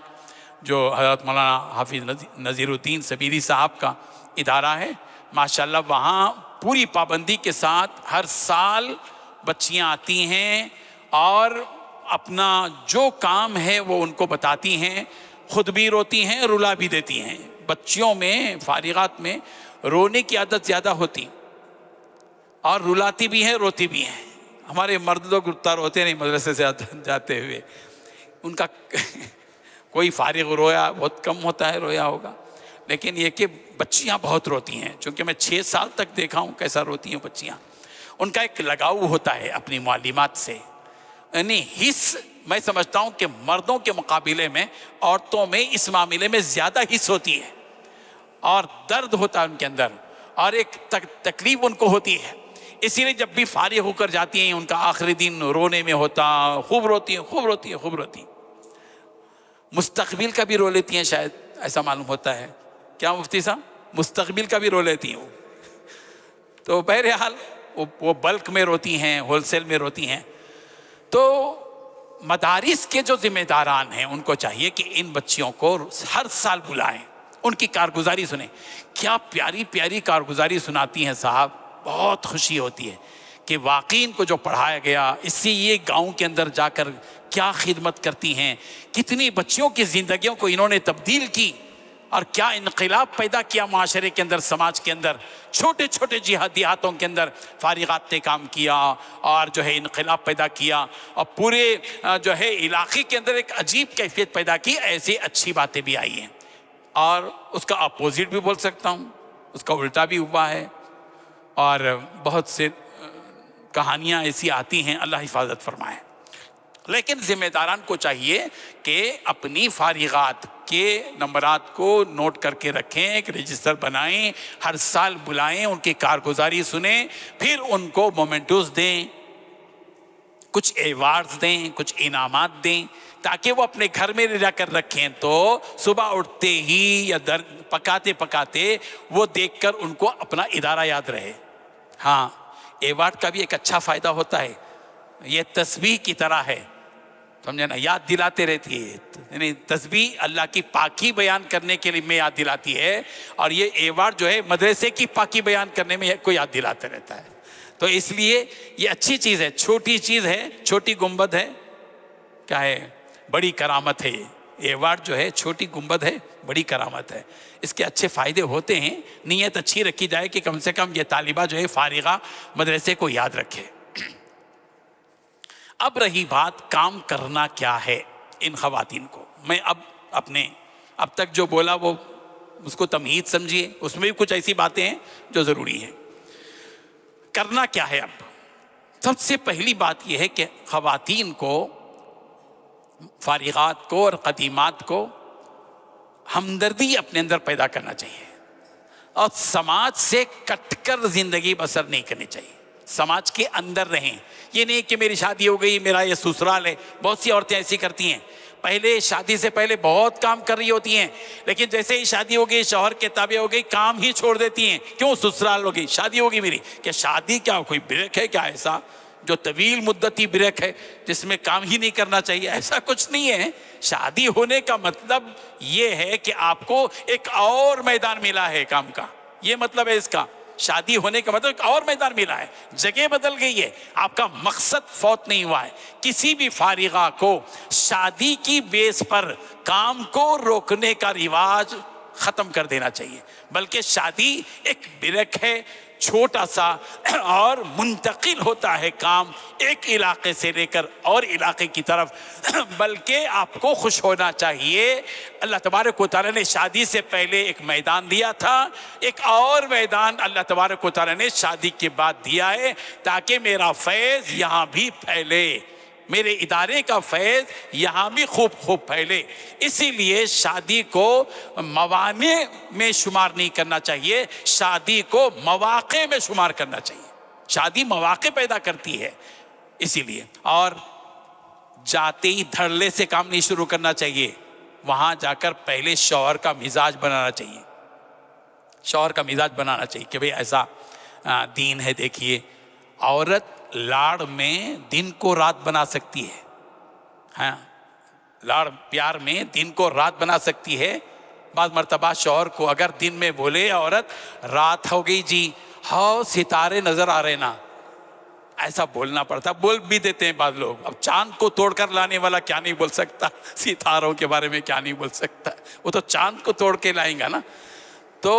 جو حضرت مولانا حافظ نذیر الدین سبیری صاحب کا ادارہ ہے، ماشاءاللہ وہاں پوری پابندی کے ساتھ ہر سال بچیاں آتی ہیں اور اپنا جو کام ہے وہ ان کو بتاتی ہیں، خود بھی روتی ہیں، رلا بھی دیتی ہیں. بچیوں میں، فارغات میں رونے کی عادت زیادہ ہوتی، اور رلاتی بھی ہیں، روتی بھی ہیں. ہمارے مرد لوگ رتا روتے نہیں مدرسے سے جاتے ہوئے، ان کا کوئی فارغ رویا بہت کم ہوتا ہے، رویا ہوگا. لیکن یہ کہ بچیاں بہت روتی ہیں، چونکہ میں 6 سال تک دیکھا ہوں کیسا روتی ہیں بچیاں. ان کا ایک لگاؤ ہوتا ہے اپنی معلمات سے. یعنی حص، میں سمجھتا ہوں کہ مردوں کے مقابلے میں عورتوں میں اس معاملے میں زیادہ حص ہوتی ہے، اور درد ہوتا ہے ان کے اندر، اور ایک تکلیف ان کو ہوتی ہے. اسی لیے جب بھی فارغ ہو کر جاتی ہیں، ان کا آخری دن رونے میں ہوتا، خوب روتی ہیں، خوب روتی ہیں، خوب روتی ہیں. مستقبل کا بھی رو لیتی ہیں شاید، ایسا معلوم ہوتا ہے. کیا مفتی صاحب؟ مستقبل کا بھی رو لیتی ہیں وہ. تو بہرحال وہ بلک میں روتی ہیں، ہول سیل میں روتی ہیں. تو مدارس کے جو ذمہ داران ہیں ان کو چاہیے کہ ان بچیوں کو ہر سال بلائیں، ان کی کارگزاری سنیں. کیا پیاری پیاری کارگزاری سناتی ہیں صاحب، بہت خوشی ہوتی ہے کہ واقعی ان کو جو پڑھایا گیا، اس سے یہ گاؤں کے اندر جا کر کیا خدمت کرتی ہیں، کتنی بچیوں کی زندگیوں کو انہوں نے تبدیل کی، اور کیا انقلاب پیدا کیا معاشرے کے اندر، سماج کے اندر. چھوٹے چھوٹے دیہاتوں کے اندر فارغات نے کام کیا اور جو ہے انقلاب پیدا کیا، اور پورے جو ہے علاقے کے اندر ایک عجیب کیفیت پیدا کی. ایسی اچھی باتیں بھی آئی ہیں، اور اس کا اپوزٹ بھی بول سکتا ہوں، اس کا الٹا بھی ہوا ہے، اور بہت سے کہانیاں ایسی آتی ہیں. اللہ حفاظت فرمائے. لیکن ذمہ داران کو چاہیے کہ اپنی فارغات کے نمبرات کو نوٹ کر کے رکھیں، ایک رجسٹر بنائیں، ہر سال بلائیں، ان کی کارگزاری سنیں، پھر ان کو مومنٹوز دیں، کچھ ایوارڈز دیں، کچھ انعامات دیں، تاکہ وہ اپنے گھر میں جا کر رکھیں تو صبح اٹھتے ہی یا پکاتے پکاتے وہ دیکھ کر ان کو اپنا ادارہ یاد رہے۔ ہاں، ایوارڈ کا بھی ایک اچھا فائدہ ہوتا ہے، یہ تسبیح کی طرح ہے، سمجھے نا، یاد دلاتے رہتی ہے، یعنی تسبیح اللہ کی پاکی بیان کرنے کے لیے میں یاد دلاتی ہے، اور یہ ایوارڈ جو ہے مدرسے کی پاکی بیان کرنے میں کو یاد دلاتے رہتا ہے۔ تو اس لیے یہ اچھی چیز ہے، چھوٹی چیز ہے، چھوٹی گنبد ہے، کیا ہے، بڑی کرامت ہے۔ یہ ایوارڈ جو ہے چھوٹی گنبد ہے، بڑی کرامت ہے، اس کے اچھے فائدے ہوتے ہیں، نیت اچھی رکھی جائے کہ کم سے کم یہ طالبہ جو ہے فارغہ مدرسے کو یاد رکھے۔ اب رہی بات کام کرنا کیا ہے ان خواتین کو، میں اب تک جو بولا وہ اس کو تمہید سمجھیے، اس میں بھی کچھ ایسی باتیں ہیں جو ضروری ہیں۔ کرنا کیا ہے؟ اب سب سے پہلی بات یہ ہے کہ خواتین کو، فارغات کو اور قدیمات کو ہمدردی اپنے اندر پیدا کرنا چاہیے، اور سماج سے کٹ کر زندگی بسر نہیں کرنی چاہیے، سماج کے اندر رہیں۔ یہ نہیں کہ میری شادی ہو گئی، میرا یہ سسرال ہے، بہت سی عورتیں ایسی کرتی ہیں، پہلے شادی سے پہلے بہت کام کر رہی ہوتی ہیں، لیکن جیسے ہی شادی ہو گئی، شوہر کے تابع ہو گئی، کام ہی چھوڑ دیتی ہیں۔ کیوں؟ سسرال ہو گئی، شادی ہوگی میری، کہ شادی کیا کوئی بریک ہے کیا ایسا جو طویل مدتی بریک ہے جس میں کام ہی نہیں کرنا چاہیے؟ ایسا کچھ نہیں ہے۔ شادی ہونے کا مطلب یہ ہے کہ آپ کو ایک اور میدان ملا ہے کام کا، یہ مطلب ہے اس کا۔ شادی ہونے کا مطلب ایک اور میدان ملا ہے، جگہ بدل گئی ہے، آپ کا مقصد فوت نہیں ہوا ہے۔ کسی بھی فارغہ کو شادی کی بیس پر کام کو روکنے کا رواج ختم کر دینا چاہیے، بلکہ شادی ایک بریک ہے چھوٹا سا، اور منتقل ہوتا ہے کام ایک علاقے سے لے کر اور علاقے کی طرف۔ بلکہ آپ کو خوش ہونا چاہیے، اللہ تبارک و تعالیٰ نے شادی سے پہلے ایک میدان دیا تھا، ایک اور میدان اللہ تبارک و تعالیٰ نے شادی کے بعد دیا ہے، تاکہ میرا فیض یہاں بھی پھیلے، میرے ادارے کا فیض یہاں بھی خوب پھیلے۔ اسی لیے شادی کو موانع میں شمار نہیں کرنا چاہیے، شادی کو مواقع میں شمار کرنا چاہیے۔ شادی مواقع پیدا کرتی ہے، اسی لیے۔ اور جاتے ہی دھڑلے سے کام نہیں شروع کرنا چاہیے، وہاں جا کر پہلے شوہر کا مزاج بنانا چاہیے، شوہر کا مزاج بنانا چاہیے کہ بھئی ایسا دین ہے۔ دیکھیے، عورت لاڑ میں دن کو رات بنا سکتی ہے، ہاں، لاڑ پیار میں دن کو رات بنا سکتی ہے۔ بعض مرتبہ شوہر کو اگر دن میں بولے عورت رات ہو گئی جی، ہاں ستارے نظر آ رہے نا، ایسا بولنا پڑتا، بول بھی دیتے ہیں بعض لوگ۔ اب چاند کو توڑ کر لانے والا کیا نہیں بول سکتا، ستاروں کے بارے میں کیا نہیں بول سکتا، وہ تو چاند کو توڑ کے لائیں گا نا۔ تو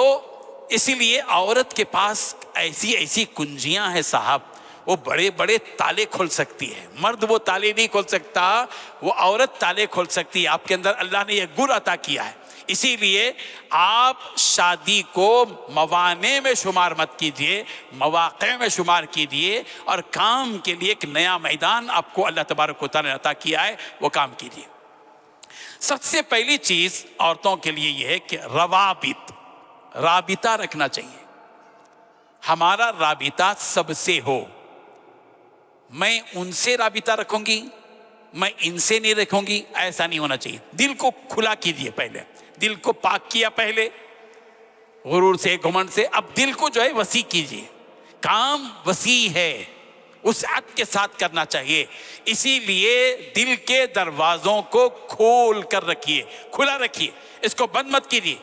اسی لیے عورت کے پاس ایسی کنجیاں ہیں صاحب، وہ بڑے بڑے تالے کھول سکتی ہے۔ مرد وہ تالے نہیں کھول سکتا، وہ عورت تالے کھول سکتی ہے۔ آپ کے اندر اللہ نے یہ گن عطا کیا ہے، اسی لیے آپ شادی کو موانع میں شمار مت کیجئے، مواقع میں شمار کیجئے، اور کام کے لیے ایک نیا میدان آپ کو اللہ تبارک و تعالیٰ نے عطا کیا ہے، وہ کام کیجئے۔ سب سے پہلی چیز عورتوں کے لیے یہ ہے کہ رابطہ رکھنا چاہیے۔ ہمارا رابطہ سب سے ہو، میں ان سے رابطہ رکھوں گی، میں ان سے نہیں رکھوں گی، ایسا نہیں ہونا چاہیے۔ دل کو کھلا کیجئے، پہلے دل کو پاک کیا، پہلے غرور سے، گھمنڈ سے، اب دل کو جو ہے وسیع کیجئے۔ کام وسیع ہے، وسعت کے ساتھ کرنا چاہیے، اسی لیے دل کے دروازوں کو کھول کر رکھیے، کھلا رکھیے، اس کو بند مت کیجئے۔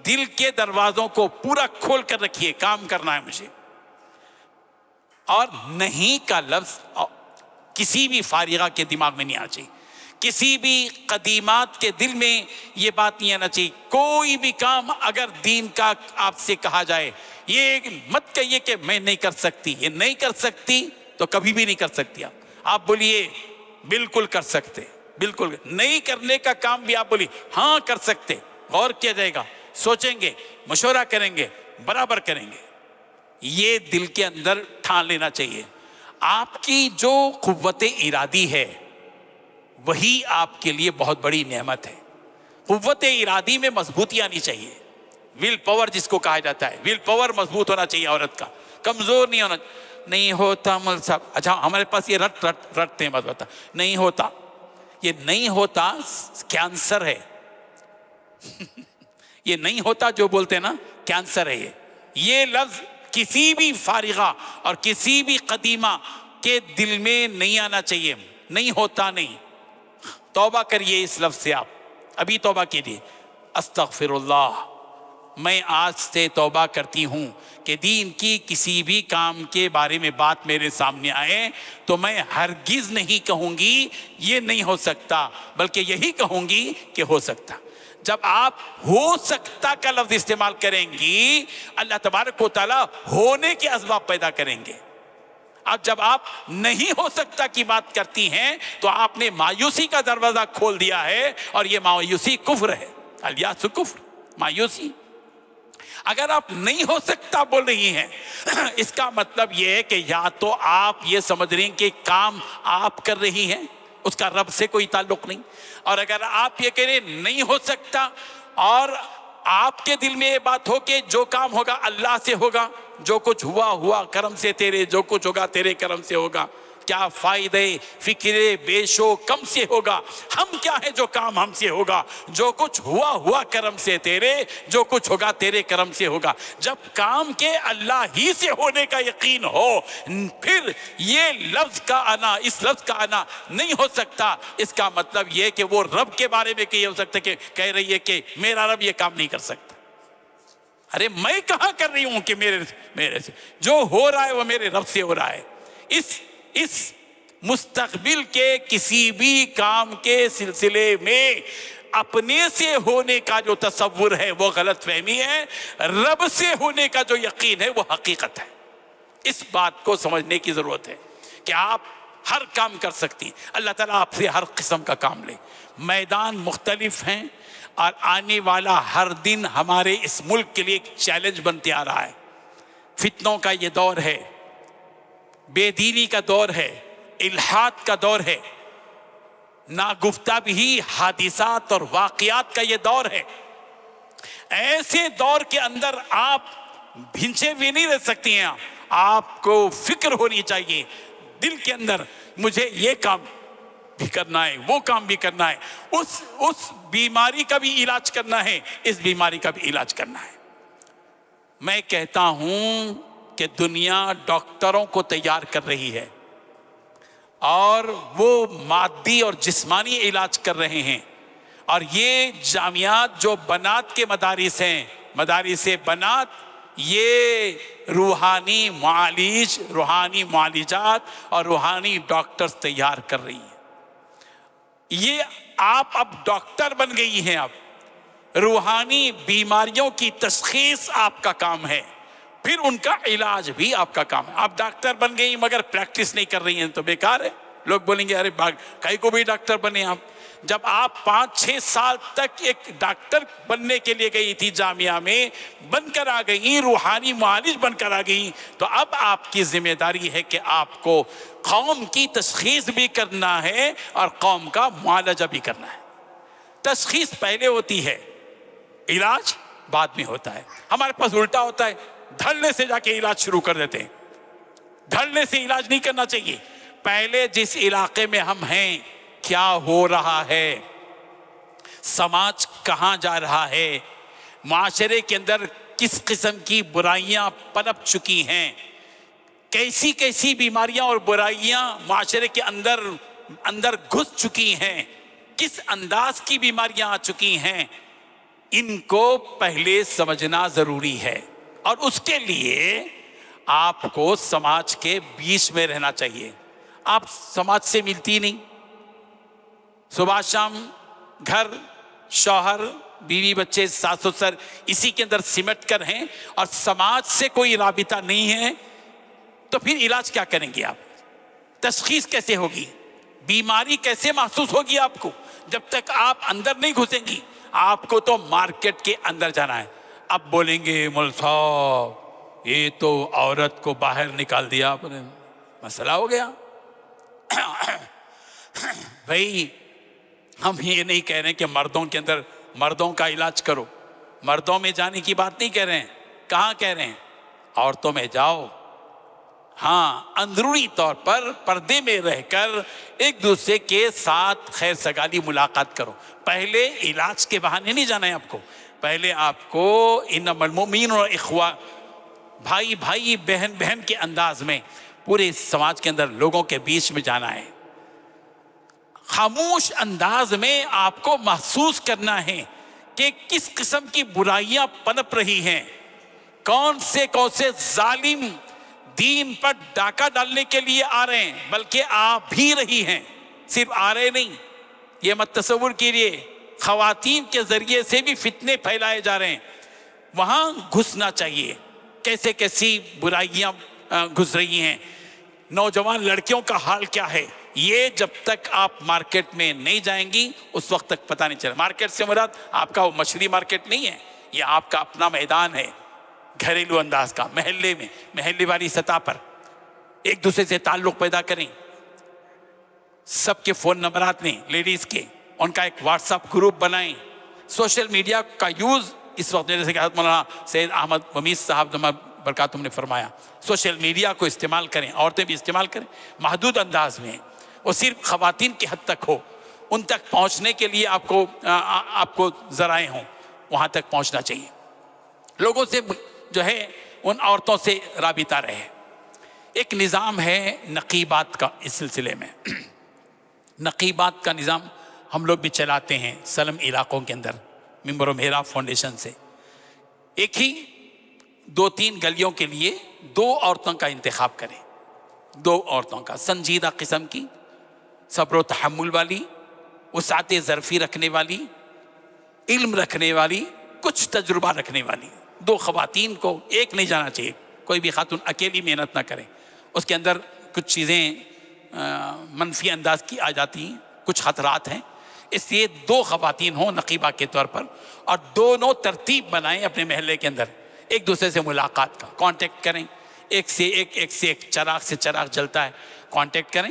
دل کے دروازوں کو پورا کھول کر رکھیے، کام کرنا ہے مجھے۔ اور نہیں کا لفظ کسی بھی فارغہ کے دماغ میں نہیں آنا چاہیے، کسی بھی قدیمات کے دل میں یہ بات نہیں آنا چاہیے۔ کوئی بھی کام اگر دین کا آپ سے کہا جائے، یہ مت کہیے کہ میں نہیں کر سکتی، یہ نہیں کر سکتی تو کبھی بھی نہیں کر سکتی۔ آپ بولیے بالکل کر سکتے، بالکل نہیں کرنے کا کام بھی آپ بولیے ہاں کر سکتے، غور کیا جائے گا، سوچیں گے، مشورہ کریں گے، برابر کریں گے، یہ دل کے اندر ٹھان لینا چاہیے۔ آپ کی جو قوت ارادی ہے وہی آپ کے لیے بہت بڑی نعمت ہے۔ قوت ارادی میں مضبوطی آنی چاہیے، ول پاور جس کو کہا جاتا ہے، ول پاور مضبوط ہونا چاہیے عورت کا، کمزور نہیں ہونا۔ نہیں ہوتا مول صاحب، اچھا ہمارے پاس یہ رٹتے ہیں، بس بتا نہیں ہوتا، یہ نہیں ہوتا کینسر ہے یہ نہیں ہوتا جو بولتے ہیں نا، کینسر ہے یہ لفظ کسی بھی فارغہ اور کسی بھی قدیمہ کے دل میں نہیں آنا چاہیے۔ نہیں ہوتا نہیں، توبہ کریے اس لفظ سے، آپ ابھی توبہ کیجیے، استغفر اللہ، میں آج سے توبہ کرتی ہوں کہ دین کی کسی بھی کام کے بارے میں بات میرے سامنے آئے تو میں ہرگز نہیں کہوں گی یہ نہیں ہو سکتا، بلکہ یہی کہوں گی کہ ہو سکتا۔ جب آپ ہو سکتا کا لفظ استعمال کریں گی، اللہ تبارک و تعالیٰ ہونے کے اسباب پیدا کریں گے۔ اب جب آپ نہیں ہو سکتا کی بات کرتی ہیں تو آپ نے مایوسی کا دروازہ کھول دیا ہے، اور یہ مایوسی کفر ہے، الیاس کفر، مایوسی۔ اگر آپ نہیں ہو سکتا بول رہی ہیں، اس کا مطلب یہ ہے کہ یا تو آپ یہ سمجھ رہی ہیں کہ کام آپ کر رہی ہیں، اس کا رب سے کوئی تعلق نہیں، اور اگر آپ یہ کہہ رہے نہیں ہو سکتا اور آپ کے دل میں یہ بات ہو کہ جو کام ہوگا اللہ سے ہوگا، جو کچھ ہوا کرم سے تیرے، جو کچھ ہوگا تیرے کرم سے ہوگا، کیا فائدے فکرے بیش و کم سے ہوگا، ہم کیا ہے جو کام ہم سے ہوگا، جو کچھ ہوا کرم سے تیرے، جو کچھ ہوگا تیرے کرم سے ہوگا۔ جب کام کے اللہ ہی سے ہونے کا یقین ہو، پھر یہ لفظ کا آنا، اس لفظ کا آنا نہیں ہو سکتا، اس کا مطلب یہ کہ وہ رب کے بارے میں کہ یہ ہو سکتا ہے کہ کہہ رہی ہے کہ میرا رب یہ کام نہیں کر سکتا۔ ارے میں کہاں کر رہی ہوں کہ میرے سے جو ہو رہا ہے وہ میرے رب سے ہو رہا ہے۔ اس مستقبل کے کسی بھی کام کے سلسلے میں اپنے سے ہونے کا جو تصور ہے وہ غلط فہمی ہے، رب سے ہونے کا جو یقین ہے وہ حقیقت ہے۔ اس بات کو سمجھنے کی ضرورت ہے کہ آپ ہر کام کر سکتی، اللہ تعالیٰ آپ سے ہر قسم کا کام لے۔ میدان مختلف ہیں اور آنے والا ہر دن ہمارے اس ملک کے لیے ایک چیلنج بنتے آ رہا ہے۔ فتنوں کا یہ دور ہے، بے دینی کا دور ہے، الحاد کا دور ہے، ناگفتہ بھی حادثات اور واقعات کا یہ دور ہے۔ ایسے دور کے اندر آپ بھنچے بھی نہیں رہ سکتی ہیں، آپ کو فکر ہونی چاہیے دل کے اندر، مجھے یہ کام بھی کرنا ہے، وہ کام بھی کرنا ہے، اس بیماری کا بھی علاج کرنا ہے، اس بیماری کا بھی علاج کرنا ہے۔ میں کہتا ہوں کہ دنیا ڈاکٹروں کو تیار کر رہی ہے اور وہ مادی اور جسمانی علاج کر رہے ہیں، اور یہ جامعات جو بنات کے مدارس ہیں، مدارس بنات، یہ روحانی معالج، روحانی معالجات اور روحانی ڈاکٹرز تیار کر رہی ہیں۔ یہ آپ اب ڈاکٹر بن گئی ہیں، اب روحانی بیماریوں کی تشخیص آپ کا کام ہے، پھر ان کا علاج بھی آپ کا کام ہے۔ آپ ڈاکٹر بن گئی مگر پریکٹس نہیں کر رہی ہیں تو بیکار ہے۔ لوگ بولیں گے ارے کئی کو بھی ڈاکٹر بنے آپ۔ جب آپ 5-6 سال تک ایک ڈاکٹر بننے کے لیے گئی تھی جامعہ میں، بن کر آ گئی، روحانی معالج بن کر آ گئی، تو اب آپ کی ذمہ داری ہے کہ آپ کو قوم کی تشخیص بھی کرنا ہے اور قوم کا معالجہ بھی کرنا ہے۔ تشخیص پہلے ہوتی ہے، علاج بعد میں ہوتا ہے۔ ہمارے پاس الٹا ہوتا ہے، دھڑنے سے جا کے علاج شروع کر دیتے ہیں۔ دھڑنے سے علاج نہیں کرنا چاہیے، پہلے جس علاقے میں ہم ہیں کیا ہو رہا ہے، سماج کہاں جا رہا ہے، معاشرے کے اندر کس قسم کی برائیاں پنپ چکی ہیں، کیسی کیسی بیماریاں اور برائیاں معاشرے کے اندر گھس چکی ہیں، کس انداز کی بیماریاں آ چکی ہیں، ان کو پہلے سمجھنا ضروری ہے، اور اس کے لیے آپ کو سماج کے بیچ میں رہنا چاہیے۔ آپ سماج سے ملتی نہیں، صبح شام گھر، شوہر، بیوی، بچے، ساس سسر اسی کے اندر سمٹ کر ہیں اور سماج سے کوئی رابطہ نہیں ہے، تو پھر علاج کیا کریں گے آپ؟ تشخیص کیسے ہوگی؟ بیماری کیسے محسوس ہوگی آپ کو جب تک آپ اندر نہیں گھسیں گی؟ آپ کو تو مارکیٹ کے اندر جانا ہے۔ اب بولیں گے مول صاحب یہ تو عورت کو باہر نکال دیا آپ نے، مسئلہ ہو گیا۔ بھائی ہم یہ نہیں کہہ رہے کہ مردوں کے اندر مردوں کا علاج کرو، مردوں میں جانے کی بات نہیں کہہ رہے ہیں. کہاں کہہ رہے ہیں؟ عورتوں میں جاؤ، ہاں اندرونی طور پر پردے میں رہ کر ایک دوسرے کے ساتھ خیر سگالی ملاقات کرو. پہلے علاج کے بہانے نہیں جانا ہے آپ کو، پہلے آپ کو انما المؤمنون اخوہ، بھائی بھائی بہن بہن کے انداز میں پورے سماج کے اندر لوگوں کے بیچ میں جانا ہے. خاموش انداز میں آپ کو محسوس کرنا ہے کہ کس قسم کی برائیاں پنپ رہی ہیں، کون سے ظالم دین پر ڈاکہ ڈالنے کے لیے آ رہے ہیں، بلکہ آ بھی رہی ہیں، صرف آ رہے نہیں. یہ مت تصور کیجیے، خواتین کے ذریعے سے بھی فتنے پھیلائے جا رہے ہیں. وہاں گھسنا چاہیے. کیسی برائیاں گھس رہی ہیں. نوجوان لڑکیوں کا حال کیا ہے، یہ جب تک آپ مارکیٹ میں نہیں جائیں گی اس وقت تک پتہ نہیں چلے. مارکیٹ سے مراد آپ کا وہ مچھلی مارکیٹ نہیں ہے، یہ آپ کا اپنا میدان ہے، گھریلو انداز کا، محلے میں، محلے والی سطح پر ایک دوسرے سے تعلق پیدا کریں. سب کے فون نمبرات لیں لیڈیز کے، ان کا ایک واٹس ایپ گروپ بنائیں. سوشل میڈیا کا یوز اس وقت جیسے کہ حضرت مولانا سید احمد ومیس صاحب برکاتہم نے فرمایا، سوشل میڈیا کو استعمال کریں، عورتیں بھی استعمال کریں محدود انداز میں. وہ صرف خواتین کی حد تک ہو، ان تک پہنچنے کے لیے آپ کو ذرائع ہوں، وہاں تک پہنچنا چاہیے. لوگوں سے جو ہے ان عورتوں سے رابطہ رہے. ایک نظام ہے نقیبات کا اس سلسلے میں. نقیبات کا نظام ہم لوگ بھی چلاتے ہیں سلم علاقوں کے اندر ممبر و محراب فاؤنڈیشن سے. ایک ہی 2-3 گلیوں کے لیے 2 عورتوں کا انتخاب کریں، 2 عورتوں کا، سنجیدہ قسم کی، صبر و تحمل والی، وسعت ظرفی رکھنے والی، علم رکھنے والی، کچھ تجربہ رکھنے والی. 2 خواتین کو، ایک نہیں جانا چاہیے. کوئی بھی خاتون اکیلی محنت نہ کرے، اس کے اندر کچھ چیزیں منفی انداز کی آ جاتی ہیں، کچھ خطرات ہیں. اس لیے 2 خواتین ہوں نقیبہ کے طور پر، اور دونوں ترتیب بنائیں اپنے محلے کے اندر، ایک دوسرے سے ملاقات کا کانٹیکٹ کریں. ایک سے ایک چراغ سے چراغ جلتا ہے، کانٹیکٹ کریں،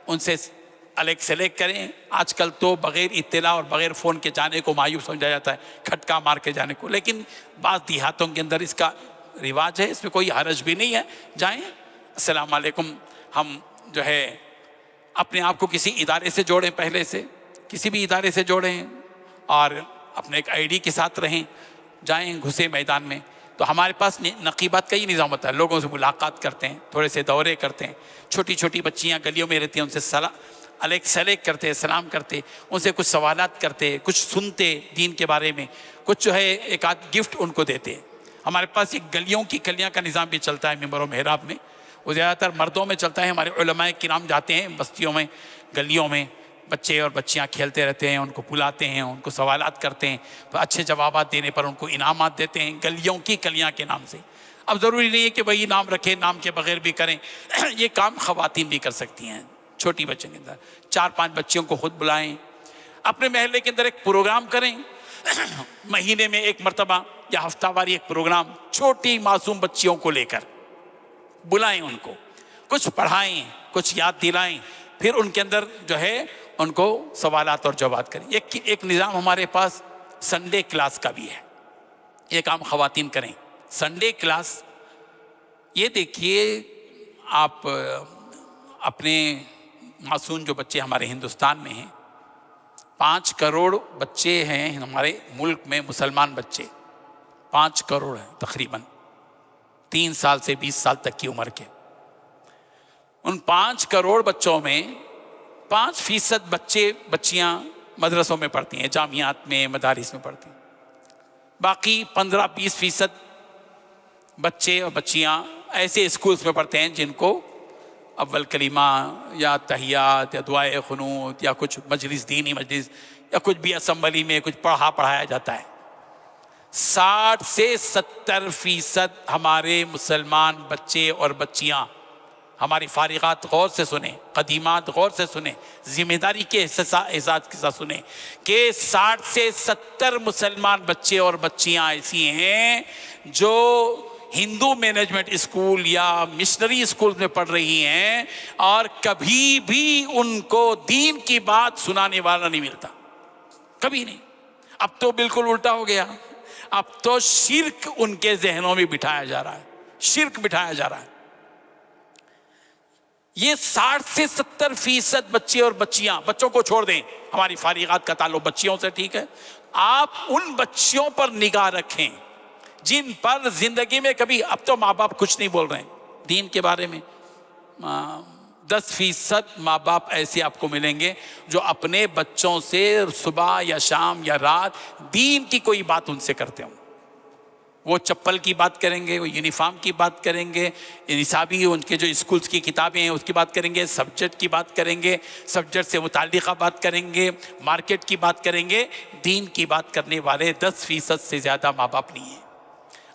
ان سے الیک سلیکٹ کریں. آج کل تو بغیر اطلاع اور بغیر فون کے جانے کو مایوب سمجھا جاتا ہے، کھٹکا مار کے جانے کو، لیکن بعض دیہاتوں کے اندر اس کا رواج ہے، اس میں کوئی حرج بھی نہیں ہے. جائیں، السلام علیکم. ہم جو ہے اپنے آپ کو کسی ادارے سے جوڑیں، پہلے سے کسی بھی ادارے سے جوڑیں، اور اپنے ایک آئی ڈی کے ساتھ رہیں. جائیں، گھسے میدان میں، تو ہمارے پاس نقیبات کا ہی نظام ہوتا ہے. لوگوں سے ملاقات کرتے ہیں، تھوڑے سے دورے کرتے ہیں. چھوٹی چھوٹی بچیاں گلیوں میں رہتی ہیں، ان سے الیک سلیک کرتے، سلام کرتے، ان سے کچھ سوالات کرتے، کچھ سنتے دین کے بارے میں، کچھ جو ہے ایک آدھ گفٹ ان کو دیتے. ہمارے پاس ایک گلیوں کی کلیاں کا نظام بھی چلتا ہے ممبر و محراب میں. وہ زیادہ تر مردوں میں چلتا ہے. ہمارے علماء کرام جاتے ہیں بستیوں میں، گلیوں میں، بچے اور بچیاں کھیلتے رہتے ہیں، ان کو بلاتے ہیں، ان کو سوالات کرتے ہیں، اچھے جوابات دینے پر ان کو انعامات دیتے ہیں گلیوں کی کلیاں کے نام سے. اب ضروری نہیں ہے کہ وہی نام رکھیں، نام کے بغیر بھی کریں. یہ کام خواتین بھی کر سکتی ہیں. چھوٹی بچوں کے اندر 4-5 بچیوں کو خود بلائیں، اپنے محلے کے اندر ایک پروگرام کریں. مہینے میں 1 مرتبہ یا ہفتہ واری ایک پروگرام چھوٹی معصوم بچیوں کو لے کر بلائیں، ان کو کچھ پڑھائیں، کچھ یاد دلائیں، پھر ان کے اندر جو ہے ان کو سوالات اور جوابات کریں. ایک نظام ہمارے پاس سنڈے کلاس کا بھی ہے. یہ کام خواتین کریں. سنڈے کلاس، یہ دیکھیے آپ اپنے معصوم جو بچے ہمارے ہندوستان میں ہیں، 5 کروڑ بچے ہیں ہمارے ملک میں، مسلمان بچے 5 کروڑ ہیں تقریباً، 3 سال سے 20 سال تک کی عمر کے. ان 5 کروڑ بچوں میں 5% بچیاں مدرسوں میں پڑھتی ہیں، جامعات میں، مدارس میں پڑھتی ہیں. باقی 15-20% بچے اور بچیاں ایسے اسکولز میں پڑھتے ہیں جن کو اول کلمہ یا تحیات یا دعائے قنوت یا کچھ مجلس، دینی مجلس یا کچھ بھی اسمبلی میں کچھ پڑھایا جاتا ہے. 60 سے 70% ہمارے مسلمان بچے اور بچیاں، ہماری فارغات غور سے سنیں، قدیمات غور سے سنیں، ذمہ داری کے احساس کے ساتھ سنیں کہ 60 سے 70 مسلمان بچے اور بچیاں ایسی ہیں جو ہندو مینجمنٹ اسکول یا مشنری اسکول میں پڑھ رہی ہیں، اور کبھی بھی ان کو دین کی بات سنانے والا نہیں ملتا. کبھی نہیں. اب تو بالکل الٹا ہو گیا. اب تو شرک ان کے ذہنوں میں بٹھایا جا رہا ہے, شرک بٹھایا جا رہا ہے. یہ 60 سے 70% بچے اور بچیاں, بچوں کو چھوڑ دیں, ہماری فارغات کا تعلق بچیوں سے, ٹھیک ہے, آپ ان بچیوں پر نگاہ رکھیں جن پر زندگی میں کبھی, اب تو ماں باپ کچھ نہیں بول رہے ہیں دین کے بارے میں. 10% ماں باپ ایسے آپ کو ملیں گے جو اپنے بچوں سے صبح یا شام یا رات دین کی کوئی بات ان سے کرتے ہوں. وہ چپل کی بات کریں گے, وہ یونیفارم کی بات کریں گے, نصابی ان کے جو اسکولز کی کتابیں ہیں اس کی بات کریں گے, سبجیکٹ کی بات کریں گے, سبجیکٹ سے متعلقہ بات کریں گے, مارکیٹ کی بات کریں گے. دین کی بات کرنے والے 10% سے زیادہ ماں باپ نہیں ہیں.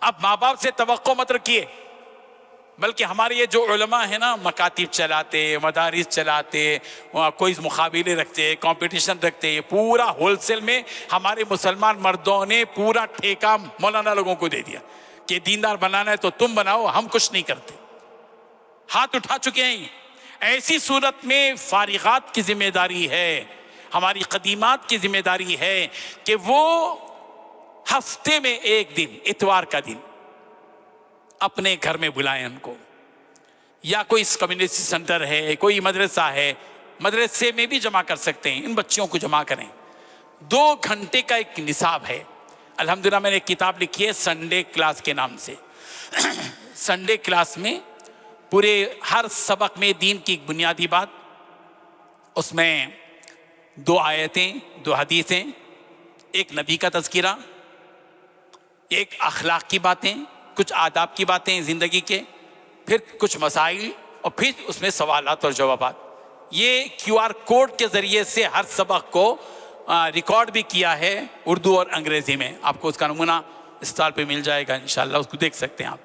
اب ماں باپ سے توقع مت رکھیے, بلکہ ہمارے یہ جو علماء ہیں نا, مکاتب چلاتے, مدارس چلاتے, کوئی مقابلے رکھتے, کمپٹیشن رکھتے, یہ پورا ہول سیل میں ہمارے مسلمان مردوں نے پورا ٹھیکہ مولانا لوگوں کو دے دیا کہ دیندار بنانا ہے تو تم بناؤ, ہم کچھ نہیں کرتے. ہاتھ اٹھا چکے ہیں. ایسی صورت میں فارغات کی ذمہ داری ہے, ہماری قدیمات کی ذمہ داری ہے کہ وہ ہفتے میں ایک دن, اتوار کا دن, اپنے گھر میں بلائیں ان کو, یا کوئی کمیونٹی سینٹر ہے, کوئی مدرسہ ہے, مدرسے میں بھی جمع کر سکتے ہیں. ان بچوں کو جمع کریں. 2 گھنٹے کا ایک نصاب ہے. الحمدللہ میں نے ایک کتاب لکھی ہے سنڈے کلاس کے نام سے. سنڈے کلاس میں پورے ہر سبق میں دین کی ایک بنیادی بات, اس میں 2 آیتیں, 2 حدیثیں, ایک نبی کا تذکرہ, ایک اخلاق کی باتیں, کچھ آداب کی باتیں زندگی کے, پھر کچھ مسائل, اور پھر اس میں سوالات اور جوابات. یہ QR کوڈ کے ذریعے سے ہر سبق کو ریکارڈ بھی کیا ہے اردو اور انگریزی میں. آپ کو اس کا نمونہ اسٹال پہ مل جائے گا انشاءاللہ, اس کو دیکھ سکتے ہیں آپ.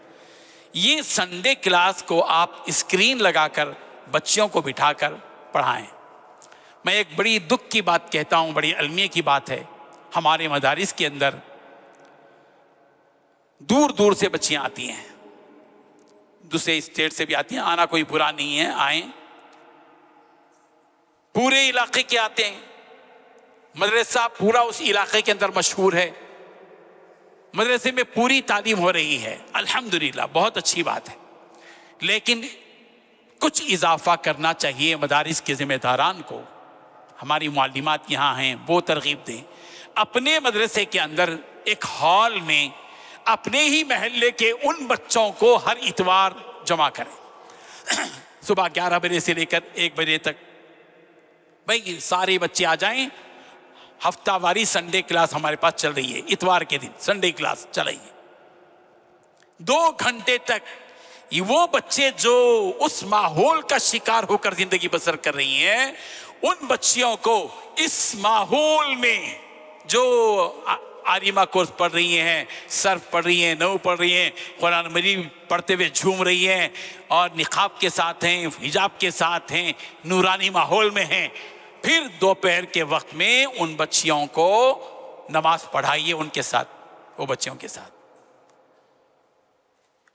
یہ سنڈے کلاس کو آپ اسکرین لگا کر بچیوں کو بٹھا کر پڑھائیں. میں ایک بڑی دکھ کی بات کہتا ہوں, بڑی المیہ کی بات ہے. ہمارے مدارس کے اندر دور دور سے بچیاں آتی ہیں, دوسرے اسٹیٹ سے بھی آتی ہیں, آنا کوئی برا نہیں ہے, آئیں. پورے علاقے کے آتے ہیں, مدرسہ پورا اس علاقے کے اندر مشہور ہے, مدرسے میں پوری تعلیم ہو رہی ہے, الحمدللہ بہت اچھی بات ہے. لیکن کچھ اضافہ کرنا چاہیے مدارس کے ذمہ داران کو. ہماری معلمات یہاں ہیں, وہ ترغیب دیں. اپنے مدرسے کے اندر ایک ہال میں اپنے ہی محلے کے ان بچوں کو ہر اتوار جمع کریں, صبح 11 بجے سے لے کر 1 بجے تک. بھائی سارے بچے آ جائیں. ہفتہ واری سنڈے کلاس ہمارے پاس چل رہی ہے, اتوار کے دن سنڈے کلاس چل رہی ہے. 2 گھنٹے تک وہ بچے جو اس ماحول کا شکار ہو کر زندگی بسر کر رہی ہیں, ان بچیوں کو اس ماحول میں جو عالمہ کورس پڑھ رہی ہیں, صرف پڑھ رہی ہیں, نحو پڑھ رہی ہیں, قرآن مجید پڑھتے ہوئے جھوم رہی ہیں, اور نقاب کے ساتھ ہیں, حجاب کے ساتھ ہیں, نورانی ماحول میں ہیں, پھر دوپہر کے وقت میں ان بچیوں کو نماز پڑھائیے ان کے ساتھ, وہ بچیوں کے ساتھ.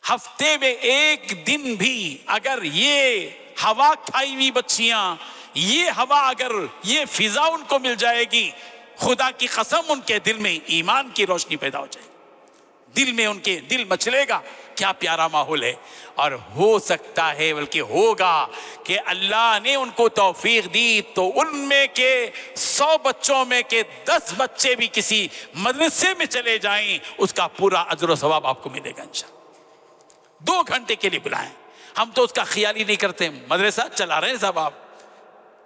ہفتے میں 1 دن بھی اگر یہ ہوا کھائی ہوئی بچیاں, یہ ہوا اگر یہ فضا ان کو مل جائے گی, خدا کی قسم ان کے دل میں ایمان کی روشنی پیدا ہو جائے گی, دل میں ان کے دل مچلے گا. کیا پیارا ماحول ہے. اور ہو سکتا ہے بلکہ ہوگا کہ اللہ نے ان کو توفیق دی تو ان میں کے 100 بچوں میں کے 10 بچے بھی کسی مدرسے میں چلے جائیں, اس کا پورا اجر و ثواب آپ کو ملے گا انشاءاللہ. 2 گھنٹے کے لیے بلائیں. ہم تو اس کا خیال ہی نہیں کرتے, مدرسہ چلا رہے ہیں صاحب آپ.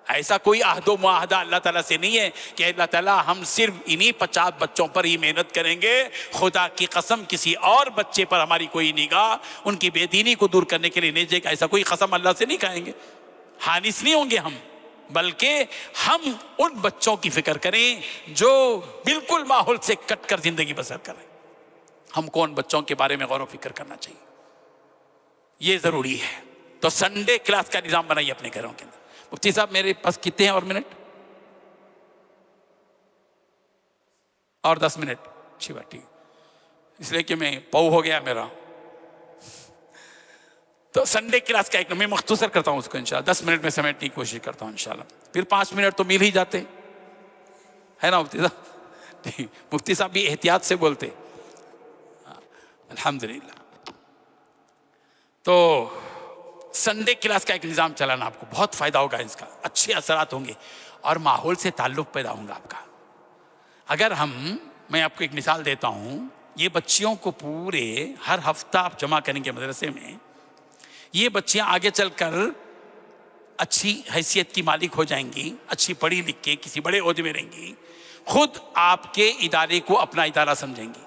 ایسا کوئی عہد و معاہدہ اللہ تعالیٰ سے نہیں ہے کہ اللہ تعالیٰ ہم صرف انہی 50 بچوں پر ہی محنت کریں گے, خدا کی قسم کسی اور بچے پر ہماری کوئی نگاہ ان کی بے دینی کو دور کرنے کے لیے نہیں جائے گا. ایسا کوئی قسم اللہ سے نہیں کھائیں گے, حانث نہیں ہوں گے ہم, بلکہ ہم ان بچوں کی فکر کریں جو بالکل ماحول سے کٹ کر زندگی بسر کریں. ہم کو ان بچوں کے بارے میں غور و فکر کرنا چاہیے, یہ ضروری ہے. تو سنڈے کلاس کا نظام بنائیے اپنے گھروں کے اندر. مفتی صاحب میرے پاس کتنے ہیں اور منٹ؟ اور 10 منٹ. اچھی بات, ٹھیک, اس لیے کہ میں پاؤ ہو گیا میرا. تو سنڈے کلاس کا ایک میں مختصر کرتا ہوں اس کو انشاءاللہ, 10 منٹ میں سمیٹنے کی کوشش کرتا ہوں انشاءاللہ. پھر 5 منٹ تو مل ہی جاتے ہے نا مفتی صاحب. مفتی صاحب بھی احتیاط سے بولتے. الحمدللہ. تو سنڈے کلاس کا ایک نظام چلانا آپ کو بہت فائدہ ہوگا، اس کا اچھے اثرات ہوں گے اور ماحول سے تعلق پیدا ہوگا آپ کا. اگر میں آپ کو ایک مثال دیتا ہوں، یہ بچیوں کو پورے ہر ہفتہ آپ جمع کریں گے مدرسے میں، یہ بچیاں آگے چل کر اچھی حیثیت کی مالک ہو جائیں گی، اچھی پڑھی لکھ کے کسی بڑے عہدے میں رہیں گی، خود آپ کے ادارے کو اپنا ادارہ سمجھیں گی،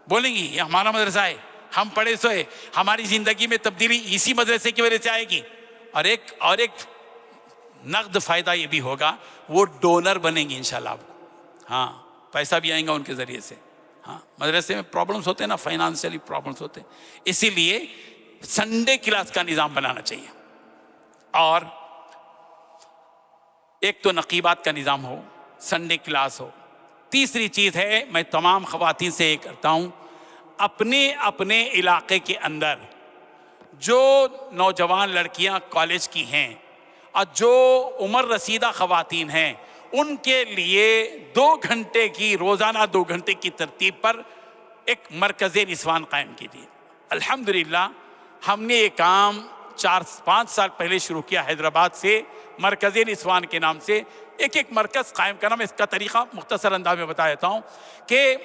بولیں گی یہ ہمارا مدرسہ ہے، ہم پڑھے سوئے، ہماری زندگی میں تبدیلی اسی مدرسے کی وجہ سے آئے گی. اور ایک نقد فائدہ یہ بھی ہوگا، وہ ڈونر بنیں گی انشاءاللہ آپ کو. ہاں، پیسہ بھی آئیں گا ان کے ذریعے سے. ہاں، مدرسے میں پرابلمس ہوتے ہیں نا، فائنانشلی پرابلمس ہوتے ہیں، اسی لیے سنڈے کلاس کا نظام بنانا چاہیے. اور ایک تو نقیبات کا نظام ہو، سنڈے کلاس ہو. تیسری چیز ہے، میں تمام خواتین سے یہ کرتا ہوں، اپنے اپنے علاقے کے اندر جو نوجوان لڑکیاں کالج کی ہیں اور جو عمر رسیدہ خواتین ہیں، ان کے لیے 2 گھنٹے کی روزانہ 2 گھنٹے کی ترتیب پر ایک مرکز نسوان قائم کیجیے. الحمدللہ ہم نے یہ کام 4-5 سال پہلے شروع کیا حیدرآباد سے، مرکز نسوان کے نام سے ایک مرکز قائم کرنا. میں اس کا طریقہ مختصر انداز میں بتا دیتا ہوں کہ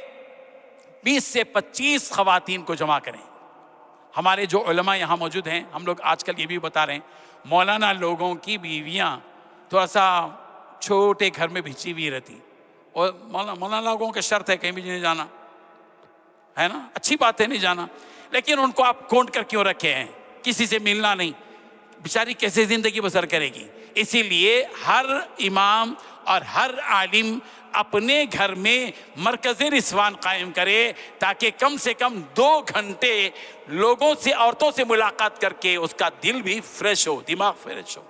20 سے 25 خواتین کو جمع کریں. ہمارے جو علماء یہاں موجود ہیں، ہم لوگ آج کل یہ بھی بتا رہے ہیں، مولانا لوگوں کی بیویاں تھوڑا سا چھوٹے گھر میں بھیچی ہوئی رہتی، اور مولانا لوگوں کا شرط ہے کہیں بھی نہیں جانا، ہے نا، اچھی بات ہے نہیں جانا، لیکن ان کو آپ کونٹ کر کیوں رکھے ہیں؟ کسی سے ملنا نہیں، بیچاری کیسے زندگی بسر کرے گی؟ اسی لیے ہر امام اور ہر عالم اپنے گھر میں مرکز نسوان قائم کرے، تاکہ کم سے کم 2 گھنٹے لوگوں سے، عورتوں سے ملاقات کر کے اس کا دل بھی فریش ہو، دماغ فریش ہو،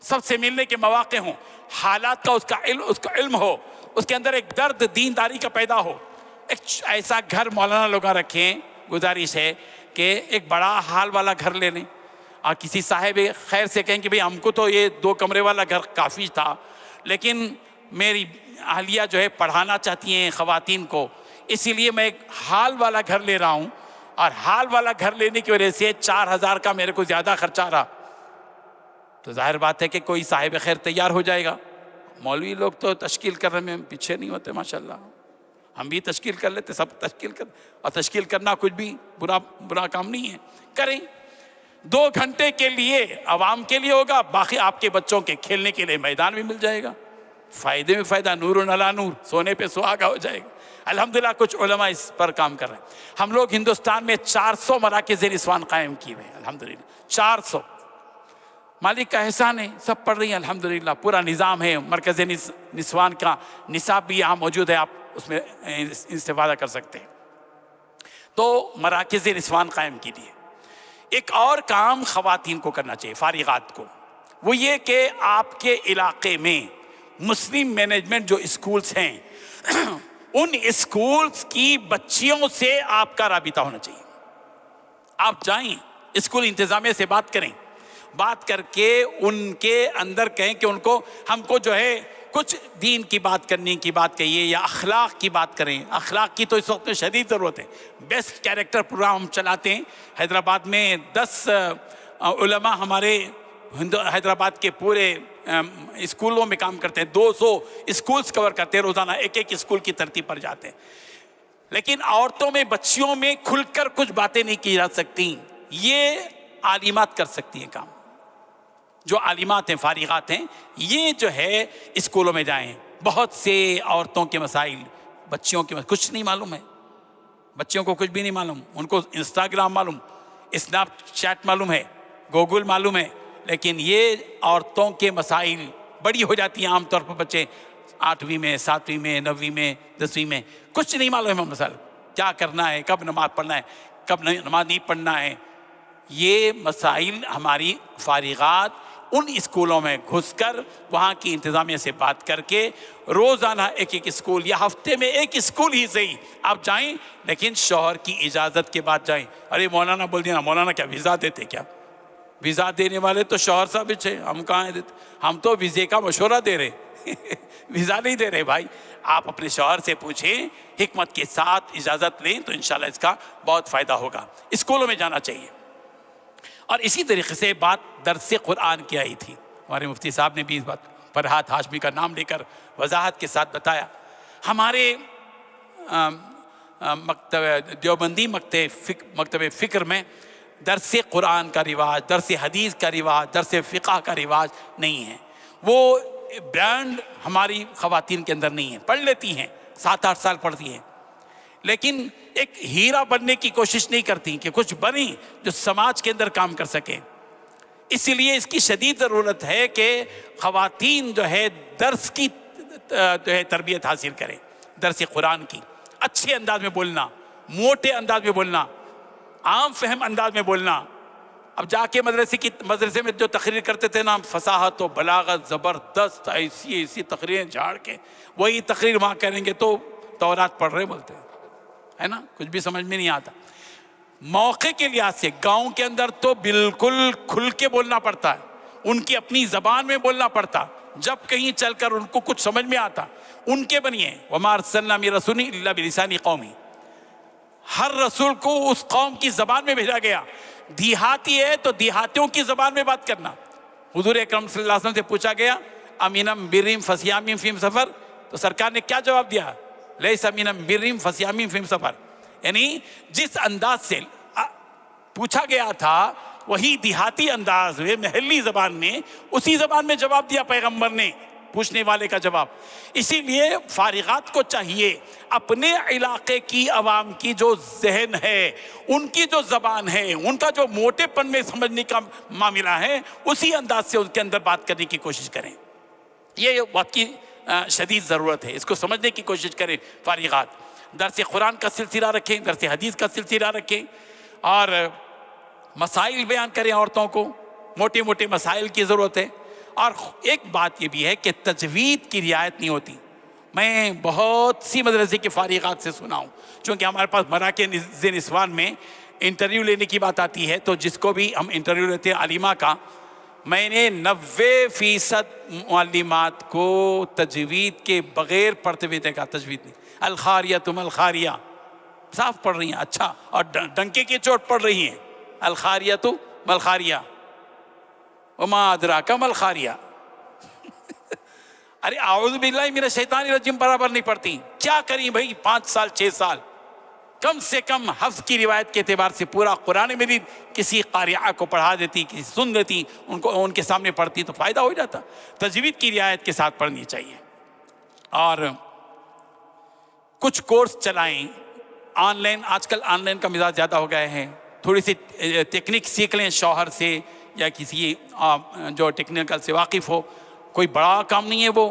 سب سے ملنے کے مواقع ہوں، حالات کا اس کا علم ہو، اس کے اندر ایک درد دینداری کا پیدا ہو. ایک ایسا گھر مولانا لوگ رکھیں. گزارش ہے کہ ایک بڑا حال والا گھر لے لیں اور کسی صاحب خیر سے کہیں کہ بھئی ہم کو تو یہ 2 کمرے والا گھر کافی تھا، لیکن میری اہلیہ جو ہے پڑھانا چاہتی ہیں خواتین کو، اسی لیے میں ایک حال والا گھر لے رہا ہوں، اور حال والا گھر لینے کی وجہ سے 4000 کا میرے کو زیادہ خرچہ رہا. تو ظاہر بات ہے کہ کوئی صاحب خیر تیار ہو جائے گا. مولوی لوگ تو تشکیل کرنے میں پیچھے نہیں ہوتے ماشاءاللہ، ہم بھی تشکیل کر لیتے، سب تشکیل کر، اور تشکیل کرنا کچھ بھی برا کام نہیں ہے، کریں. 2 گھنٹے کے لیے عوام کے لیے ہوگا، باقی آپ کے بچوں کے کھیلنے کے لیے میدان بھی مل جائے گا. فائدے میں فائدہ، نور علی نور، سونے پہ سہاگا ہو جائے گا. الحمدللہ کچھ علماء اس پر کام کر رہے ہیں. ہم لوگ ہندوستان میں 400 مراکز نسوان قائم کیے ہوئے ہیں الحمدللہ، 400. مالک کا احسان ہے، سب پڑھ رہی ہیں الحمدللہ. پورا نظام ہے، مرکز نسوان کا نصاب بھی یہاں موجود ہے، آپ اس میں استفادہ کر سکتے ہیں. تو مراکز نسوان قائم کیجیے. ایک اور کام خواتین کو کرنا چاہیے، فارغات کو، وہ یہ کہ آپ کے علاقے میں مسلم مینجمنٹ جو اسکولز ہیں ان اسکولز کی بچیوں سے آپ کا رابطہ ہونا چاہیے. آپ جائیں اسکول انتظامیہ سے بات کریں، بات کر کے ان کے اندر کہیں کہ ہم کو جو ہے کچھ دین کی بات کرنے کی بات کہیے، یا اخلاق کی بات کریں. اخلاق کی تو اس وقت میں شدید ضرورت ہے. بیسٹ کیریکٹر پروگرام ہم چلاتے ہیں حیدرآباد میں. 10 علماء ہمارے حیدرآباد کے پورے اسکولوں میں کام کرتے ہیں. 200 اسکولز کور کرتے ہیں روزانہ، ایک اسکول کی ترتیب پر جاتے ہیں. لیکن عورتوں میں، بچیوں میں کھل کر کچھ باتیں نہیں کی جا سکتی. یہ عالمات کر سکتی ہیں کام. جو عالمات ہیں، فارغات ہیں، یہ جو ہے اسکولوں میں جائیں. بہت سے عورتوں کے مسائل، بچیوں کے مسائل کچھ نہیں معلوم ہے. بچیوں کو کچھ بھی نہیں معلوم. ان کو انسٹاگرام معلوم، اسنیپ چیٹ معلوم ہے، گوگل معلوم ہے، لیکن یہ عورتوں کے مسائل بڑی ہو جاتی ہیں. عام طور پر بچے 8ویں میں، 7ویں میں، 9ویں میں، 10ویں میں کچھ نہیں معلوم ہے مسائل. کیا کرنا ہے، کب نماز پڑھنا ہے، کب نماز نہیں پڑھنا ہے. یہ مسائل ہماری فارغات ان اسکولوں میں گھس کر، وہاں کی انتظامیہ سے بات کر کے، روزانہ ایک اسکول یا ہفتے میں ایک اسکول ہی صحیح آپ جائیں، لیکن شوہر کی اجازت کے بعد جائیں. ارے مولانا بول دیا، مولانا کیا ویزا دیتے؟ کیا ویزا دینے والے تو شوہر صاحب ہے، ہم کہاں دیتے؟ ہم تو ویزے کا مشورہ دے رہے ویزا نہیں دے رہے بھائی. آپ اپنے شوہر سے پوچھیں, حکمت کے ساتھ اجازت لیں تو انشاءاللہ اس کا بہت فائدہ ہوگا. اسکولوں میں جانا چاہیے. اور اسی طریقے سے بات درس قرآن کی آئی تھی, ہمارے مفتی صاحب نے بھی اس بات فرحات ہاشمی کا نام لے کر وضاحت کے ساتھ بتایا. ہمارے مکتب دیوبندی مکتب فکر میں درس قرآن کا رواج, درس حدیث کا رواج, درس فقہ کا رواج نہیں ہے. وہ برانڈ ہماری خواتین کے اندر نہیں ہے. پڑھ لیتی ہیں, 7-8 سال پڑھتی ہیں, لیکن ایک ہیرا بننے کی کوشش نہیں کرتی کہ کچھ بنیں جو سماج کے اندر کام کر سکیں. اسی لیے اس کی شدید ضرورت ہے کہ خواتین جو ہے درس کی جو ہے تربیت حاصل کریں, درس قرآن کی. اچھے انداز میں بولنا, موٹے انداز میں بولنا, عام فہم انداز میں بولنا. اب جا کے مدرسے میں جو تقریر کرتے تھے نا, فصاحت و بلاغت زبردست, ایسی تقریریں جھاڑ کے وہی تقریر وہاں کریں گے تو تورات پڑھ رہے بولتے ہیں, ہے نا, کچھ بھی سمجھ میں نہیں آتا. موقع کے لحاظ سے گاؤں کے اندر تو بالکل کھل کے بولنا پڑتا ہے, ان کی اپنی زبان میں بولنا پڑتا. جب کہیں چل کر ان کو کچھ سمجھ میں آتا ان کے بنیے. وَمَا أَرْسَلْنَا مِن رَسُولٍ إِلَّا بِلِسَانِ قَوْمِهِ, ہر رسول کو اس قوم کی زبان میں بھیجا گیا. دیہاتی ہے تو دیہاتیوں کی زبان میں بات کرنا. حضور اکرم صلی اللہ علیہ وسلم سے پوچھا گیا امینم بریم فسیامیم فیم سفر, تو سرکار نے کیا جواب دیا؟ لیس امینم بریم فسیامیم فیم سفر. یعنی جس انداز سے پوچھا گیا تھا وہی دیہاتی انداز میں, محلی زبان میں, اسی زبان میں جواب دیا پیغمبر نے پوچھنے والے کا جواب. اسی لیے فارغات کو چاہیے اپنے علاقے کی عوام کی جو ذہن ہے, ان کی جو زبان ہے, ان کا جو موٹے پن میں سمجھنے کا معاملہ ہے, اسی انداز سے ان کے اندر بات کرنے کی کوشش کریں. یہ بات کی شدید ضرورت ہے, اس کو سمجھنے کی کوشش کریں. فارغات درس قرآن کا سلسلہ رکھیں, درس حدیث کا سلسلہ رکھیں, اور مسائل بیان کریں. عورتوں کو موٹے موٹے مسائل کی ضرورت ہے. اور ایک بات یہ بھی ہے کہ تجوید کی رعایت نہیں ہوتی. میں بہت سی مدرسے کے فارغات سے سنا ہوں, چونکہ ہمارے پاس مراکز نسوان میں انٹرویو لینے کی بات آتی ہے, تو جس کو بھی ہم انٹرویو لیتے ہیں عالمہ کا, میں نے 90% معلمات کو تجوید کے بغیر پڑھتے ہوئے دیکھا. تجوید نہیں, الخاریۃ ملخاریہ صاف پڑھ رہی ہیں, اچھا, اور ڈنکے کی چوٹ پڑھ رہی ہیں, الخاریۃ ملخاریہ, وما ادراک ملخاریہ. ارے اعوذ باللہ من الشیطان الرجیم برابر نہیں پڑھتی. کیا کریں بھائی, 5 سال 6 سال کم سے کم حفظ کی روایت کے اعتبار سے پورا قرآن مجید کسی قاریہ کو پڑھا دیتی, کسی سن دیتی, ان کے سامنے پڑھتی تو فائدہ ہو جاتا. تجوید کی رعایت کے ساتھ پڑھنی چاہیے. اور کچھ کورس چلائیں آن لائن. آج کل آن لائن کا مزاج زیادہ ہو گئے ہیں. تھوڑی سی ٹیکنیک سیکھ لیں شوہر سے یا کسی جو ٹیکنیکل سے واقف ہو. کوئی بڑا کام نہیں ہے وہ,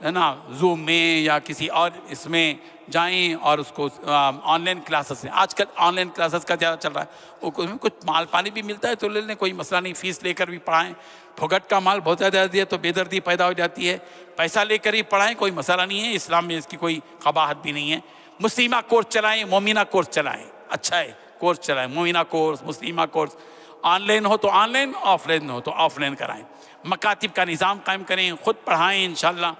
ہے نا. زوم میں یا کسی اور اس میں جائیں اور اس کو آن لائن کلاسز ہیں. آج کل آن لائن کلاسز کا زیادہ چل رہا ہے. کچھ مال پانی بھی ملتا ہے تو لے لیں, کوئی مسئلہ نہیں. فیس لے کر بھی پڑھائیں. پھگٹ کا مال بہت زیادہ دیا تو بے دردی پیدا ہو جاتی ہے. پیسہ لے کر ہی پڑھائیں, کوئی مسئلہ نہیں ہے. اسلام میں اس کی کوئی قباحت بھی نہیں ہے. مسلمہ کورس چلائیں, مومنہ کورس چلائیں, اچھا ہے کورس چلائیں. مومنہ کورس, مسلمہ کورس, آن لائن ہو تو آن لائن, آف لائن ہو تو آف لائن کرائیں. مکاتب کا نظام قائم کریں, خود پڑھائیں انشاءاللہ.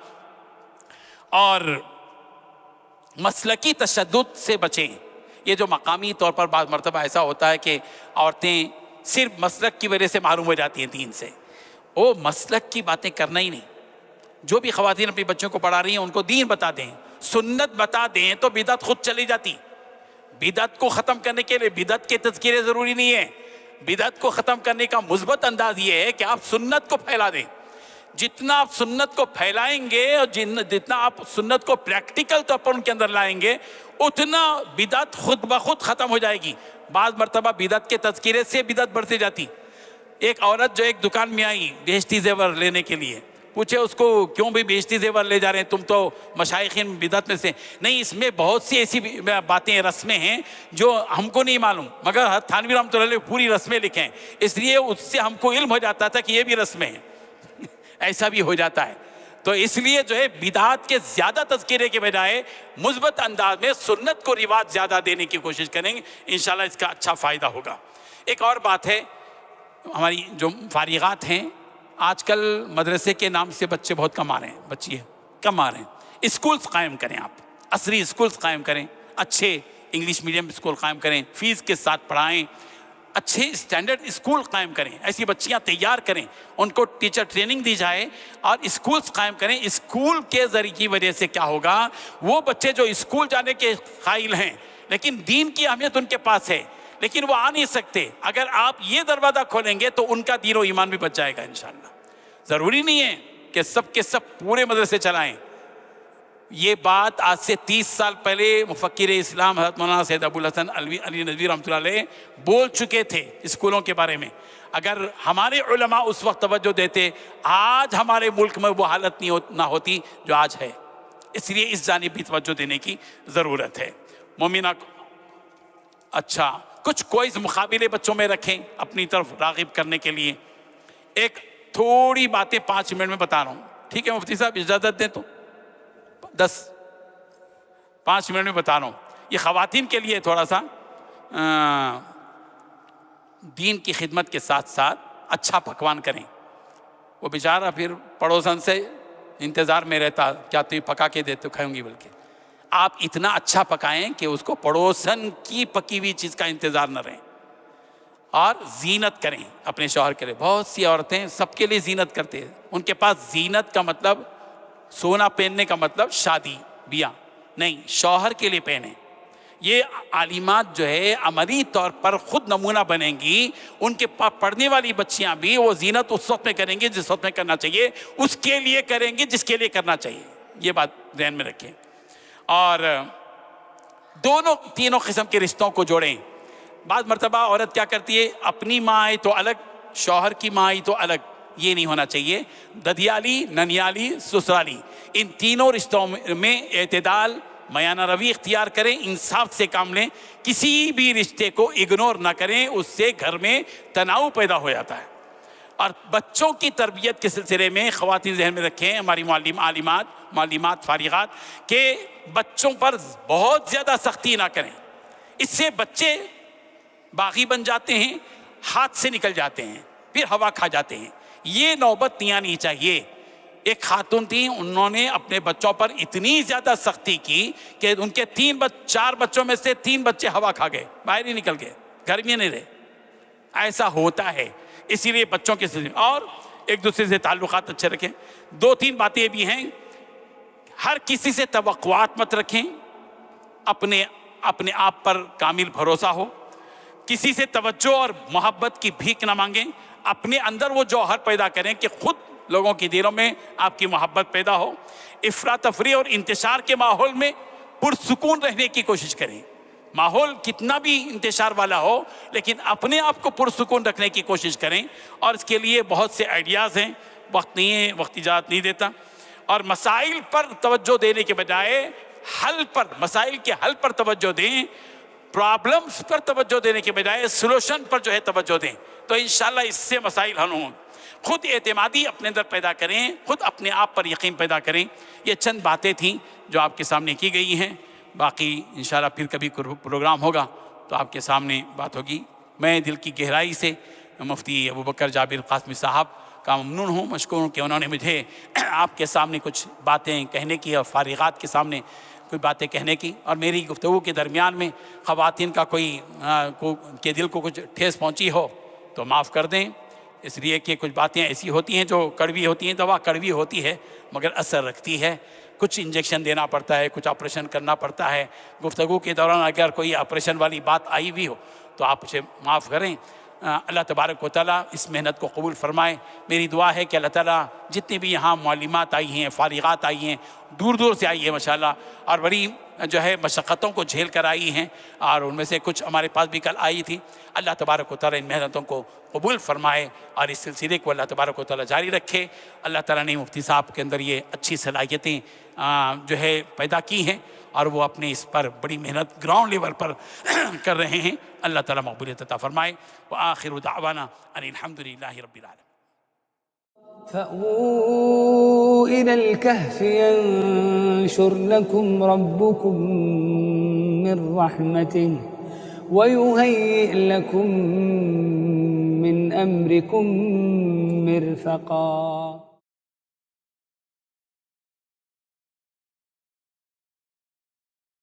اور مسلکی تشدد سے بچیں. یہ جو مقامی طور پر بعض مرتبہ ایسا ہوتا ہے کہ عورتیں صرف مسلک کی وجہ سے معروم ہو جاتی ہیں دین سے. وہ مسلک کی باتیں کرنا ہی نہیں. جو بھی خواتین اپنی بچوں کو پڑھا رہی ہیں ان کو دین بتا دیں, سنت بتا دیں, تو بدعت خود چلی جاتی. بدعت کو ختم کرنے کے لیے بدعت کے تذکرے ضروری نہیں ہے. بدعت کو ختم کرنے کا مثبت انداز یہ ہے کہ آپ سنت کو پھیلا دیں. جتنا آپ سنت کو پھیلائیں گے اور جتنا آپ سنت کو پریکٹیکل طور پر ان کے اندر لائیں گے, اتنا بدعت خود بخود ختم ہو جائے گی. بعض مرتبہ بدعت کے تذکرے سے بدعت بڑھتی جاتی. ایک عورت جو ایک دکان میں آئی بیشتی زیور لینے کے لیے, پوچھے اس کو کیوں بھی بیشتی زیور لے جا رہے ہیں, تم تو مشائخین بدعت میں سے. نہیں, اس میں بہت سی ایسی باتیں رسمیں ہیں جو ہم کو نہیں معلوم, مگر تھانوی رحمۃ اللہ علیہ پوری رسمیں لکھیں, اس لیے اس سے ہم کو علم ہو جاتا تھا کہ یہ بھی رسمیں ہیں. ایسا بھی ہو جاتا ہے. تو اس لیے جو ہے بدعات کے زیادہ تذکرے کے بجائے مثبت انداز میں سنت کو رواج زیادہ دینے کی کوشش کریں گے, انشاءاللہ اس کا اچھا فائدہ ہوگا. ایک اور بات ہے, ہماری جو فارغات ہیں آج کل مدرسے کے نام سے بچے بہت کم آ رہے ہیں، بچیے کم آ رہے ہیں. اسکولز قائم کریں، آپ عصری اسکولز قائم کریں، اچھے انگلش میڈیم اسکول قائم کریں، فیس کے ساتھ پڑھائیں، اچھے اسٹینڈرڈ اسکول قائم کریں، ایسی بچیاں تیار کریں، ان کو ٹیچر ٹریننگ دی جائے اور اسکولز قائم کریں. اسکول کے ذریعے کی وجہ سے کیا ہوگا، وہ بچے جو اسکول جانے کے قائل ہیں لیکن دین کی اہمیت ان کے پاس ہے لیکن وہ آ نہیں سکتے، اگر آپ یہ دروازہ کھولیں گے تو ان کا دین و ایمان بھی بچ جائے گا انشاءاللہ. ضروری نہیں ہے کہ سب کے سب پورے مدرسے چلائیں. یہ بات آج سے 30 سال پہلے مفکر اسلام حضرت مولانا سید ابو الحسن علی ندوی رحمۃ اللہ علیہ بول چکے تھے اسکولوں کے بارے میں. اگر ہمارے علماء اس وقت توجہ دیتے، آج ہمارے ملک میں وہ حالت نہ ہوتی جو آج ہے. اس لیے اس جانب بھی توجہ دینے کی ضرورت ہے. مومنہ اچھا کچھ کوئز مقابلے بچوں میں رکھیں اپنی طرف راغب کرنے کے لیے. ایک تھوڑی باتیں 5 منٹ میں بتا رہا ہوں، ٹھیک ہے مفتی صاحب اجازت دیں تو 5 منٹ میں بتا رہا ہوں. یہ خواتین کے لیے تھوڑا سا دین کی خدمت کے ساتھ ساتھ اچھا پکوان کریں. وہ بیچارہ پھر پڑوسن سے انتظار میں رہتا، کیا تم پکا کے دے تو کھاؤں گی، بلکہ آپ اتنا اچھا پکائیں کہ اس کو پڑوسن کی پکی ہوئی چیز کا انتظار نہ رہے. اور زینت کریں اپنے شوہر کے لیے. بہت سی عورتیں سب کے لیے زینت کرتے ہیں، ان کے پاس زینت کا مطلب سونا پہننے کا مطلب شادی بیاہ نہیں، شوہر کے لیے پہنے. یہ عالمات جو ہے عملی طور پر خود نمونہ بنیں گی. ان کے پاس پڑھنے والی بچیاں بھی وہ زینت اس وقت میں کریں گی جس وقت میں کرنا چاہیے، اس کے لیے کریں گی جس کے لیے کرنا چاہیے. یہ بات ذہن میں رکھیں. اور دونوں تینوں قسم کے رشتوں کو جوڑیں. بعض مرتبہ عورت کیا کرتی ہے، اپنی ماں آئی تو الگ، شوہر کی ماں آئی تو الگ. یہ نہیں ہونا چاہیے. ددیالی، ننیالی، سسرالی، ان تینوں رشتوں میں اعتدال، میانہ روی اختیار کریں، انصاف سے کام لیں. کسی بھی رشتے کو اگنور نہ کریں، اس سے گھر میں تناؤ پیدا ہو جاتا ہے. اور بچوں کی تربیت کے سلسلے میں خواتین ذہن میں رکھیں، ہماری معلمات فارغات، کہ بچوں پر بہت زیادہ سختی نہ کریں. اس سے بچے باغی بن جاتے ہیں، ہاتھ سے نکل جاتے ہیں، پھر ہوا کھا جاتے ہیں. یہ نوبت نہیں آنی چاہیے. ایک خاتون تھیں، انہوں نے اپنے بچوں پر اتنی زیادہ سختی کی کہ ان کے 4 بچوں میں سے 3 بچے ہوا کھا گئے، باہر ہی نکل گئے، گھر میں نہیں رہے. ایسا ہوتا ہے. اسی لیے بچوں کے سلسلے اور ایک دوسرے سے تعلقات اچھے رکھیں. 2-3 باتیں بھی ہیں. ہر کسی سے توقعات مت رکھیں، اپنے آپ پر کامل بھروسہ ہو. کسی سے توجہ اور محبت کی بھیک نہ مانگیں. اپنے اندر وہ جوہر پیدا کریں کہ خود لوگوں کی دلوں میں آپ کی محبت پیدا ہو. افراط تفریح اور انتشار کے ماحول میں پرسکون رہنے کی کوشش کریں. ماحول کتنا بھی انتشار والا ہو لیکن اپنے آپ کو پرسکون رکھنے کی کوشش کریں. اور اس کے لیے بہت سے آئیڈیاز ہیں، وقت نہیں ہے، وقت اجازت نہیں دیتا. اور مسائل پر توجہ دینے کے بجائے مسائل کے حل پر توجہ دیں. پرابلمز پر توجہ دینے کے بجائے سلوشن پر جو ہے توجہ دیں، تو انشاءاللہ اس سے مسائل حل ہوں. خود اعتمادی اپنے اندر پیدا کریں، خود اپنے آپ پر یقین پیدا کریں. یہ چند باتیں تھیں جو آپ کے سامنے کی گئی ہیں. باقی انشاءاللہ پھر کبھی پروگرام ہوگا تو آپ کے سامنے بات ہوگی. میں دل کی گہرائی سے مفتی ابوبکر جابر قاسمی صاحب کا ممنون ہوں، مشکور ہوں کہ انہوں نے مجھے آپ کے سامنے کچھ باتیں کہنے کی اور فارغات کے سامنے کوئی باتیں کہنے کی. اور میری گفتگو کے درمیان میں خواتین کا کے دل کو کچھ ٹھیس پہنچی ہو تو معاف کر دیں. اس لیے کہ کچھ باتیں ایسی ہوتی ہیں جو کڑوی ہوتی ہیں. دوا کڑوی ہوتی ہے مگر اثر رکھتی ہے. کچھ انجیکشن دینا پڑتا ہے، کچھ آپریشن کرنا پڑتا ہے. گفتگو کے دوران اگر کوئی آپریشن والی بات آئی بھی ہو تو آپ اسے معاف کریں. اللہ تبارک و تعالیٰ اس محنت کو قبول فرمائے. میری دعا ہے کہ اللہ تعالیٰ جتنی بھی یہاں معلمات آئی ہیں، فارغات آئی ہیں، دور دور سے آئی ہیں ماشاءاللہ، اور بڑی جو ہے مشقتوں کو جھیل کر آئی ہیں، اور ان میں سے کچھ ہمارے پاس بھی کل آئی تھی. اللہ تبارک و تعالیٰ ان محنتوں کو قبول فرمائے اور اس سلسلے کو اللہ تبارک و تعالیٰ جاری رکھے. اللہ تعالیٰ نے مفتی صاحب کے اندر یہ اچھی صلاحیتیں جو ہے پیدا کی ہیں اور وہ اپنے اس پر بڑی محنت گراؤنڈ لیول پر کر رہے ہیں. اللہ تعالیٰ مقبولیت عطا فرمائے. وآخر دعوانا ان الحمد للہ رب العالمین. فأووا إلى الكهف ينشر لكم ربكم من رحمته ويهيئ لكم من أمركم مرفقا